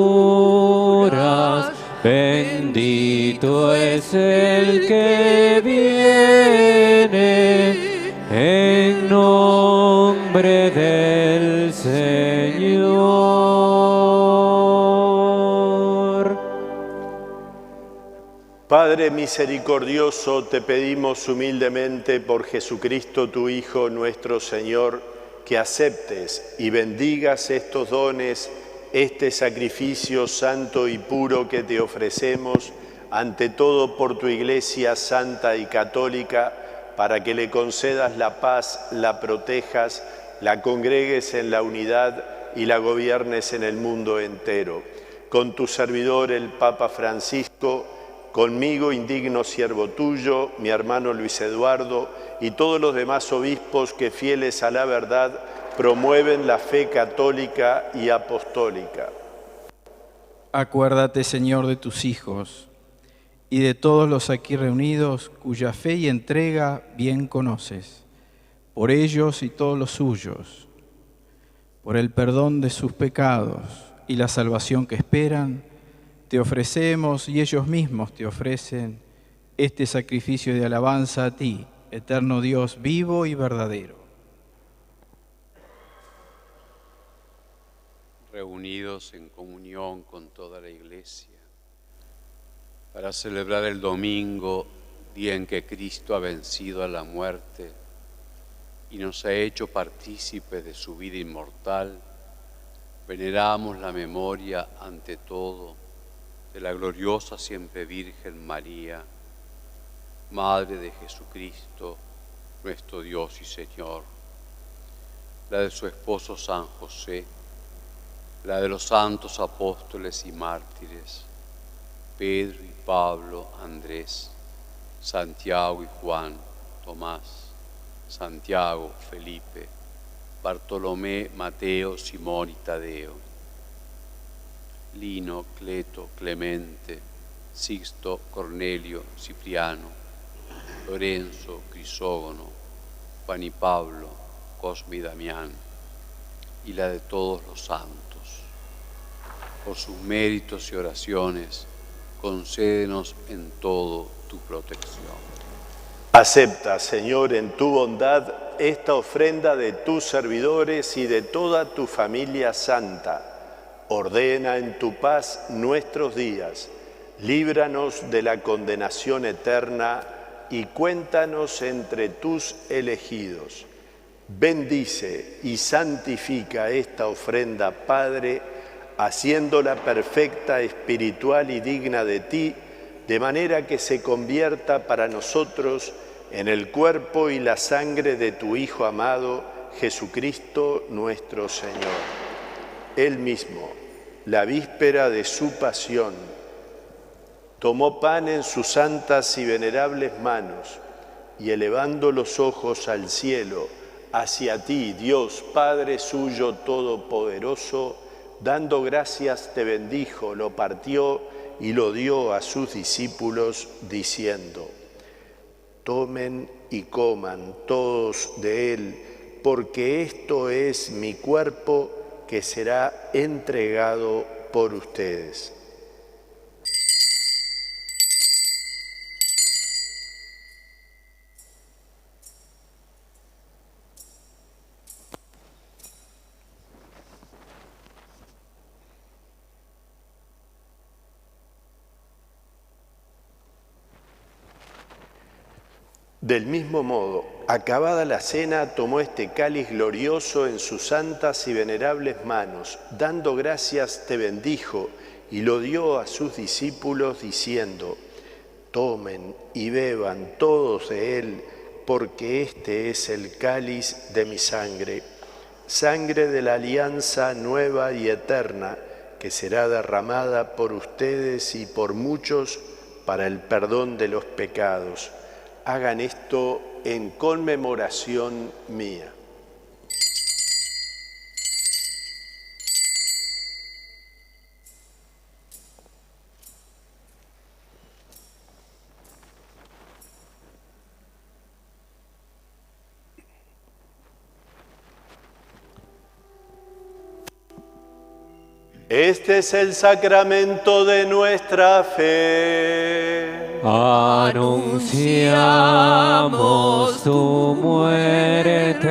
bendito es el que viene en nombre del Señor. Padre misericordioso, te pedimos humildemente por Jesucristo, tu Hijo, nuestro Señor, que aceptes y bendigas estos dones, este sacrificio santo y puro que te ofrecemos, ante todo por tu Iglesia santa y católica, para que le concedas la paz, la protejas, la congregues en la unidad y la gobiernes en el mundo entero. Con tu servidor, el Papa Francisco, conmigo, indigno siervo tuyo, mi hermano Luis Eduardo, y todos los demás obispos que, fieles a la verdad, promueven la fe católica y apostólica. Acuérdate, Señor, de tus hijos y de todos los aquí reunidos, cuya fe y entrega bien conoces, por ellos y todos los suyos, por el perdón de sus pecados y la salvación que esperan, te ofrecemos y ellos mismos te ofrecen este sacrificio de alabanza a ti, eterno Dios vivo y verdadero. Reunidos en comunión con toda la Iglesia, para celebrar el domingo, día en que Cristo ha vencido a la muerte y nos ha hecho partícipes de su vida inmortal, veneramos la memoria ante todo de la gloriosa siempre Virgen María, Madre de Jesucristo, nuestro Dios y Señor, la de su esposo San José, la de los santos apóstoles y mártires, Pedro y Pablo, Andrés, Santiago y Juan, Tomás, Santiago, Felipe, Bartolomé, Mateo, Simón y Tadeo, Lino, Cleto, Clemente, Sixto, Cornelio, Cipriano, Lorenzo, Crisógono, Juan y Pablo, Cosme y Damián, y la de todos los santos. Por sus méritos y oraciones, concédenos en todo tu protección. Acepta, Señor, en tu bondad esta ofrenda de tus servidores y de toda tu familia santa. Ordena en tu paz nuestros días, líbranos de la condenación eterna y cuéntanos entre tus elegidos. Bendice y santifica esta ofrenda, Padre, haciéndola perfecta, espiritual y digna de ti, de manera que se convierta para nosotros en el cuerpo y la sangre de tu Hijo amado, Jesucristo nuestro Señor. Él mismo, la víspera de su pasión, tomó pan en sus santas y venerables manos y elevando los ojos al cielo, hacia ti, Dios, Padre suyo todopoderoso, dando gracias te bendijo, lo partió y lo dio a sus discípulos, diciendo: tomen y coman todos de él, porque esto es mi cuerpo que será entregado por ustedes. Del mismo modo, acabada la cena, tomó este cáliz glorioso en sus santas y venerables manos, dando gracias te bendijo y lo dio a sus discípulos diciendo: tomen y beban todos de él, porque este es el cáliz de mi sangre, sangre de la alianza nueva y eterna, que será derramada por ustedes y por muchos para el perdón de los pecados. Hagan esto en conmemoración mía. Este es el sacramento de nuestra fe. Anunciamos tu muerte,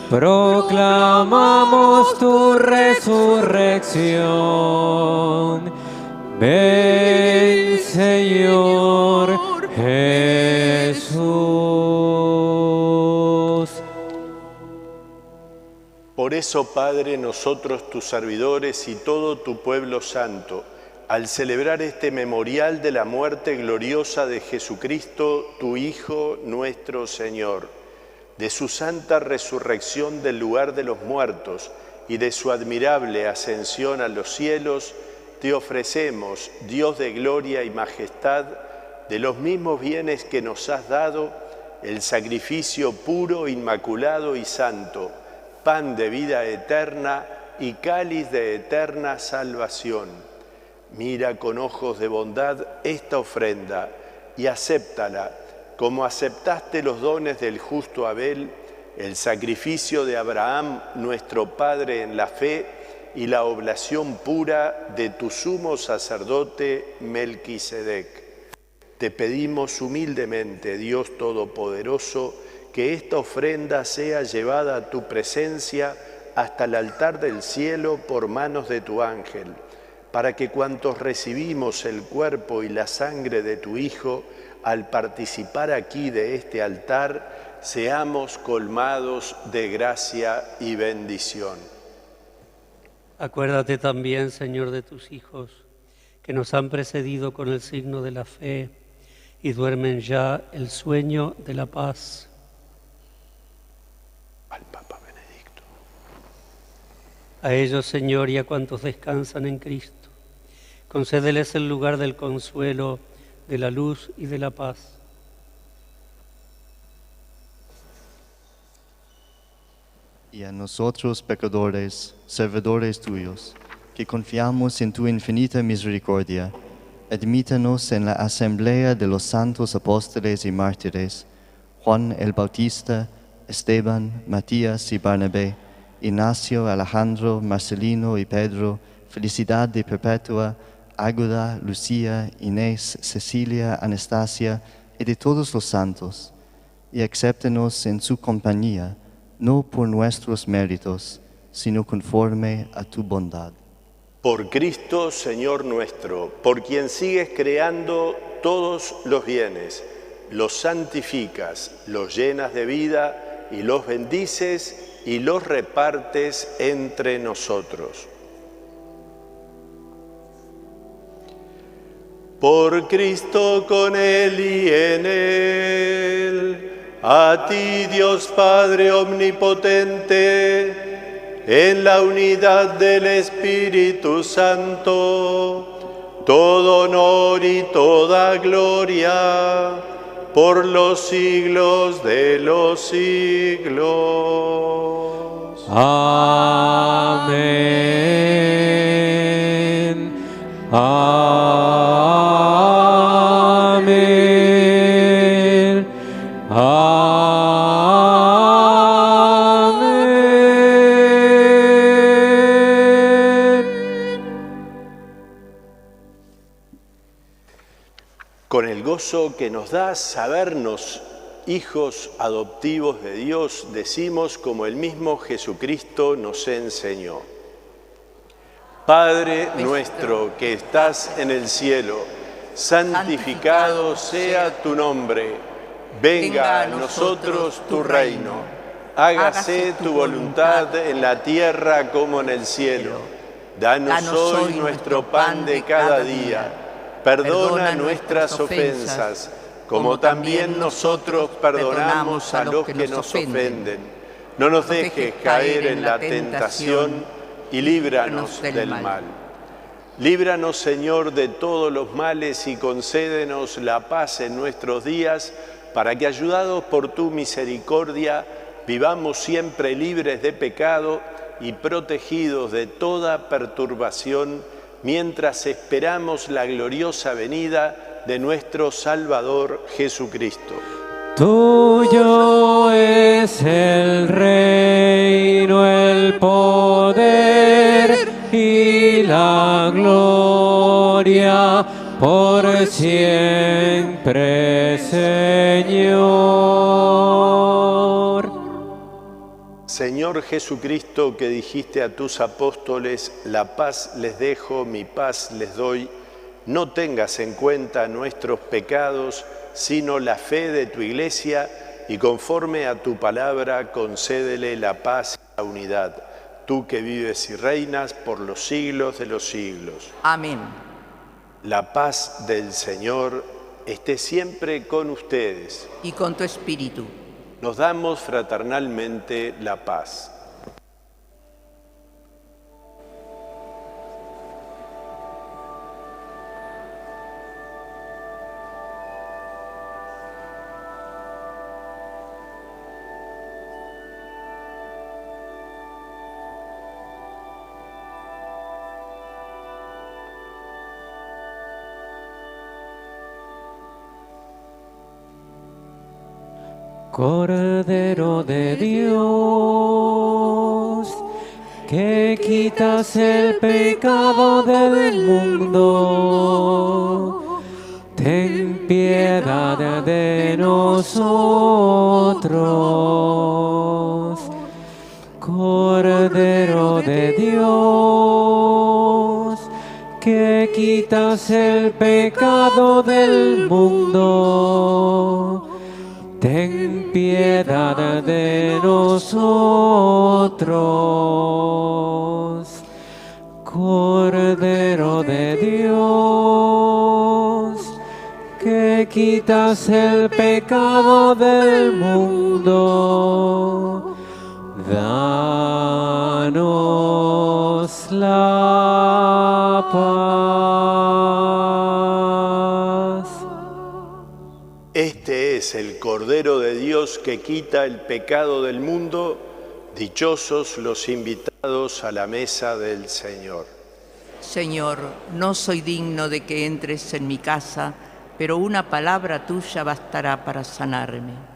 proclamamos tu resurrección. Ven, Señor Jesús. Por eso, Padre, nosotros, tus servidores y todo tu pueblo santo, al celebrar este memorial de la muerte gloriosa de Jesucristo, tu Hijo, nuestro Señor, de su santa resurrección del lugar de los muertos y de su admirable ascensión a los cielos, te ofrecemos, Dios de gloria y majestad, de los mismos bienes que nos has dado, el sacrificio puro, inmaculado y santo, pan de vida eterna y cáliz de eterna salvación. Mira con ojos de bondad esta ofrenda y acéptala, como aceptaste los dones del justo Abel, el sacrificio de Abraham, nuestro Padre en la fe, y la oblación pura de tu sumo sacerdote Melquisedec. Te pedimos humildemente, Dios Todopoderoso, que esta ofrenda sea llevada a tu presencia hasta el altar del cielo por manos de tu ángel, para que cuantos recibimos el cuerpo y la sangre de tu Hijo, al participar aquí de este altar, seamos colmados de gracia y bendición. Acuérdate también, Señor, de tus hijos, que nos han precedido con el signo de la fe y duermen ya el sueño de la paz. Al Papa Benedicto. A ellos, Señor, y a cuantos descansan en Cristo, concédeles el lugar del consuelo, de la luz y de la paz. Y a nosotros, pecadores, servidores tuyos, que confiamos en tu infinita misericordia, admítanos en la asamblea de los santos apóstoles y mártires, Juan el Bautista, Esteban, Matías y Barnabé, Ignacio, Alejandro, Marcelino y Pedro, Felicidad de Perpetua, Águeda, Lucía, Inés, Cecilia, Anastasia y de todos los santos, y acéptenos en su compañía, no por nuestros méritos, sino conforme a tu bondad. Por Cristo, Señor nuestro, por quien sigues creando todos los bienes, los santificas, los llenas de vida y los bendices y los repartes entre nosotros. Por Cristo, con Él y en Él, a ti, Dios Padre omnipotente, en la unidad del Espíritu Santo, todo honor y toda gloria, por los siglos de los siglos. Amén. Amén. Con el gozo que nos da sabernos hijos adoptivos de Dios, decimos como el mismo Jesucristo nos enseñó: Padre nuestro que estás en el cielo, santificado sea tu nombre. Venga a nosotros tu reino. Hágase tu voluntad en la tierra como en el cielo. Danos hoy nuestro pan de cada día. Perdona nuestras ofensas, como también nosotros perdonamos a los que nos ofenden. No nos dejes caer en la tentación y líbranos del mal. Líbranos, Señor, de todos los males y concédenos la paz en nuestros días, para que, ayudados por tu misericordia, vivamos siempre libres de pecado y protegidos de toda perturbación, mientras esperamos la gloriosa venida de nuestro Salvador Jesucristo. Tuyo es el reino, el poder y la gloria por siempre, Señor. Señor Jesucristo, que dijiste a tus apóstoles, la paz les dejo, mi paz les doy, no tengas en cuenta nuestros pecados, sino la fe de tu Iglesia, y conforme a tu palabra concédele la paz y la unidad, tú que vives y reinas por los siglos de los siglos. Amén. La paz del Señor esté siempre con ustedes. Y con tu espíritu. Nos damos fraternalmente la paz. Cordero de Dios, que quitas el pecado del mundo, ten piedad de nosotros. Cordero de Dios, que quitas el pecado del mundo, ten piedad de nosotros. Cordero de Dios, que quitas el pecado del mundo, danos la paz. Este es el Cordero de Dios que quita el pecado del mundo. Dichosos los invitados a la mesa del Señor. Señor, no soy digno de que entres en mi casa, pero una palabra tuya bastará para sanarme.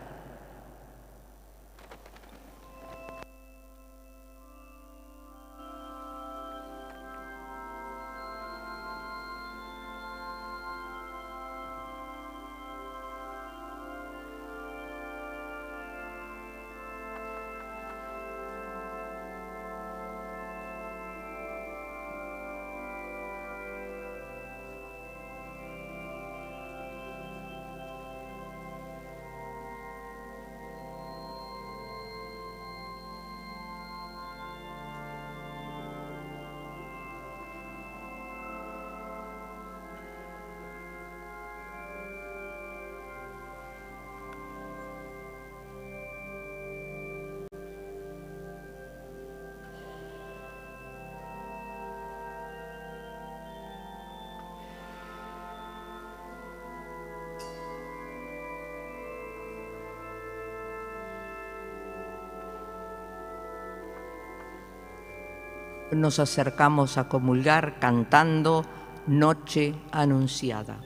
Nos acercamos a comulgar cantando Noche Anunciada.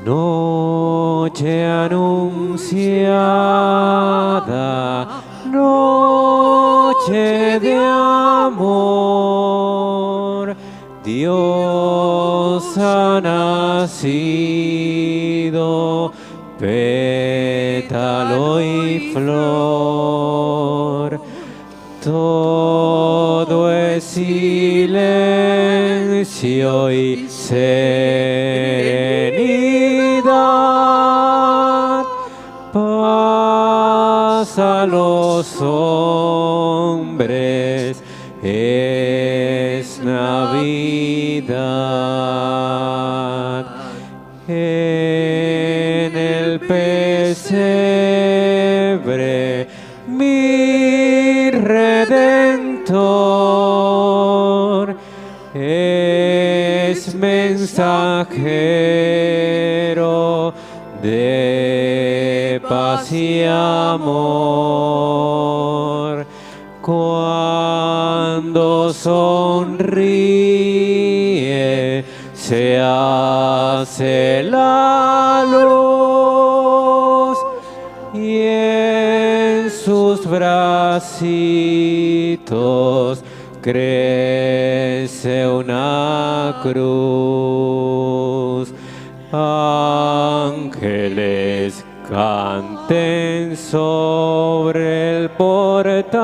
Noche anunciada, noche de amor, Dios ha nacido, pétalo y flor. Todo es silencio y serenidad, paz a los hombres, es Navidad. en el pesebre, mi Redentor es mensajero de paz y amor. Cuando sonríe, se hace la luz y en sus bracitos crece una cruz. Ángeles canten sobre el portal,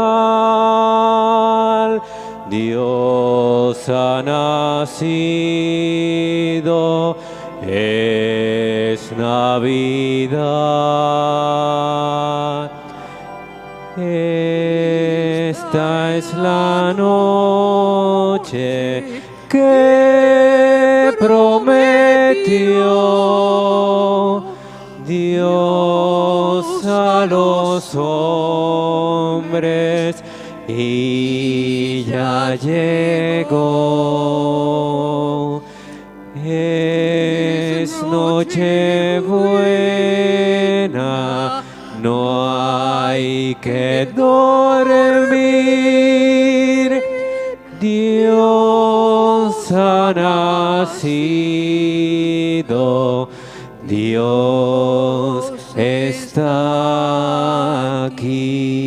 Dios ha nacido, es Navidad. Esta es la noche que prometió Dios a los hombres y ya llegó. Es Nochebuena, no hay que dormir. Dios ha nacido, Dios está aquí.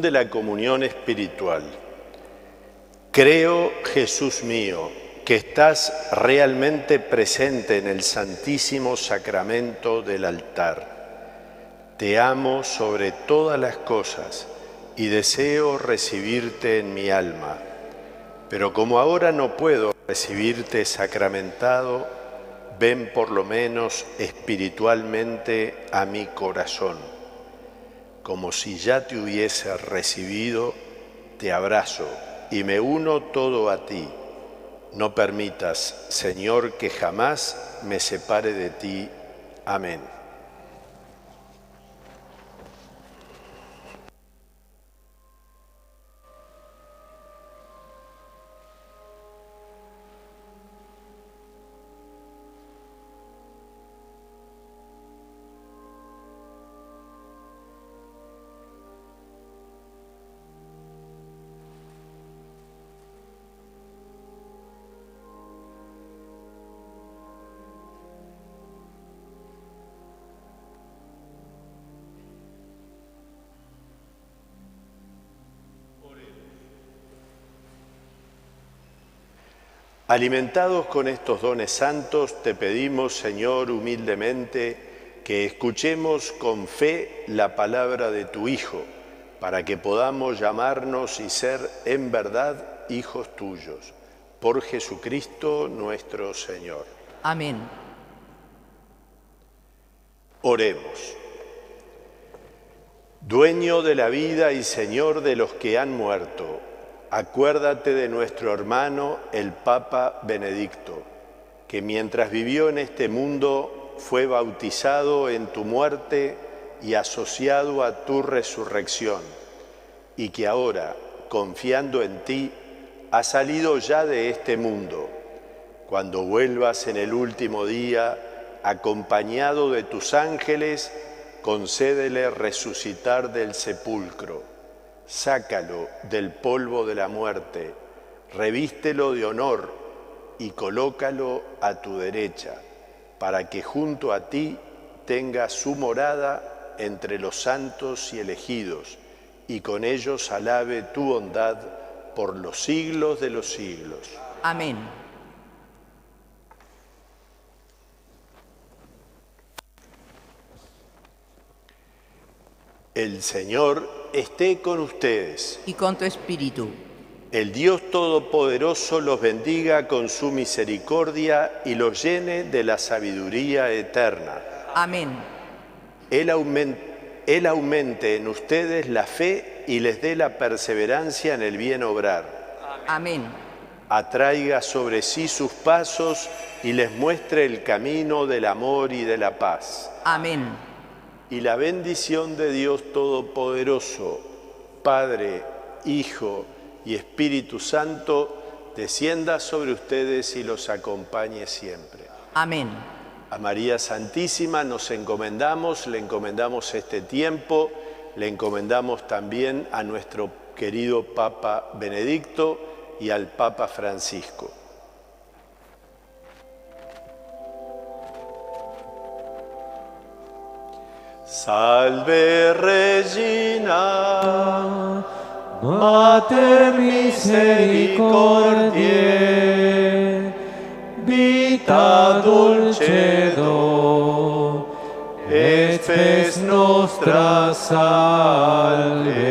de la comunión espiritual. Creo, Jesús mío, que estás realmente presente en el Santísimo Sacramento del altar. Te amo sobre todas las cosas y deseo recibirte en mi alma. Pero como ahora no puedo recibirte sacramentado, ven por lo menos espiritualmente a mi corazón. Como si ya te hubiese recibido, te abrazo y me uno todo a ti. No permitas, Señor, que jamás me separe de ti. Amén. Alimentados con estos dones santos, te pedimos, Señor, humildemente, que escuchemos con fe la palabra de tu Hijo, para que podamos llamarnos y ser en verdad hijos tuyos. Por Jesucristo nuestro Señor. Amén. Oremos. Dueño de la vida y Señor de los que han muerto, acuérdate de nuestro hermano el Papa Benedicto, que mientras vivió en este mundo fue bautizado en tu muerte y asociado a tu resurrección, y que ahora, confiando en ti, ha salido ya de este mundo. Cuando vuelvas en el último día, acompañado de tus ángeles, concédele resucitar del sepulcro. Sácalo del polvo de la muerte, revístelo de honor y colócalo a tu derecha, para que junto a ti tenga su morada entre los santos y elegidos, y con ellos alabe tu bondad por los siglos de los siglos. Amén. El Señor esté con ustedes. Y con tu espíritu. El Dios Todopoderoso los bendiga con su misericordia y los llene de la sabiduría eterna. Amén. Él aumente en ustedes la fe y les dé la perseverancia en el bien obrar. Amén. Atraiga sobre sí sus pasos y les muestre el camino del amor y de la paz. Amén. Y la bendición de Dios Todopoderoso, Padre, Hijo y Espíritu Santo, descienda sobre ustedes y los acompañe siempre. Amén. A María Santísima nos encomendamos, le encomendamos este tiempo, le encomendamos también a nuestro querido Papa Benedicto y al Papa Francisco. Salve Regina, Mater misericordiae, vita dulcedo, et spes nostra salve.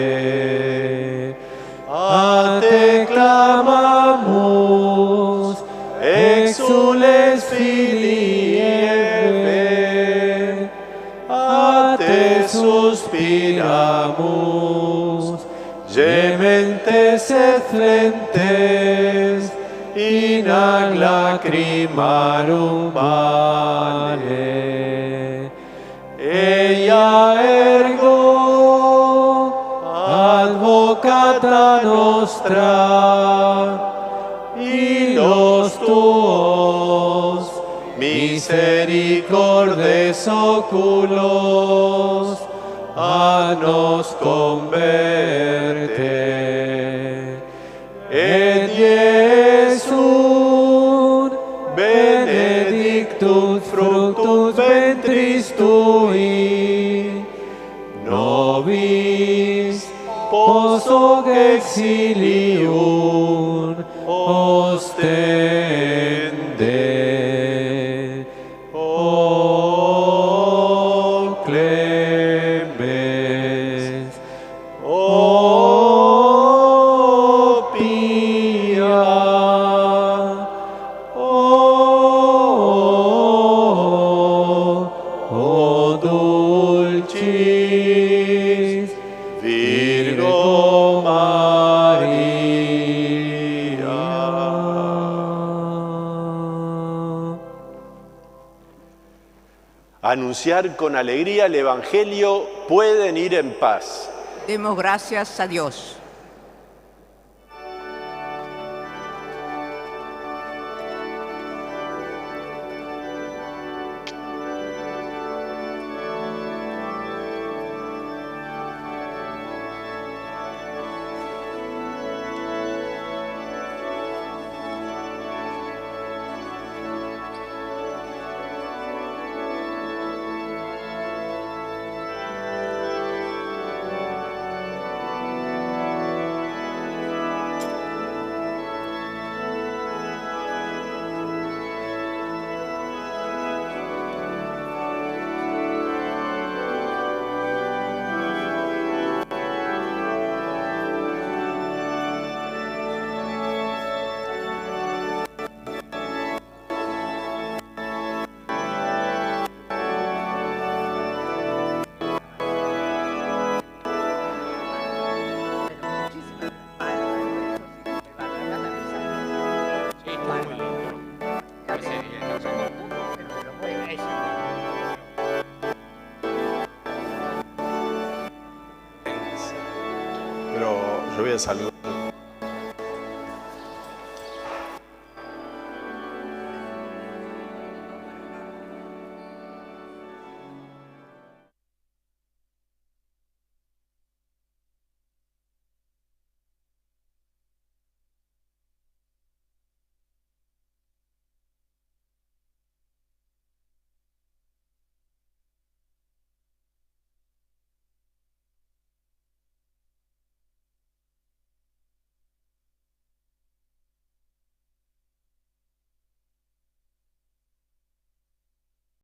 A te clamamus, exules Filii Eve, a te suspiramus, gementes et flentes, in ac lacrimarum vale. Eia ergo, advocata nostra, y los tuos misericordes oculos a nos converte. Et Iesum benedictus fructus ventris tui, nobis poso exilium ostende. O clemens, o pia, o dulcis Virgo María. Anunciar con alegría el Evangelio, pueden ir en paz. Demos gracias a Dios. Pero yo voy a saludar.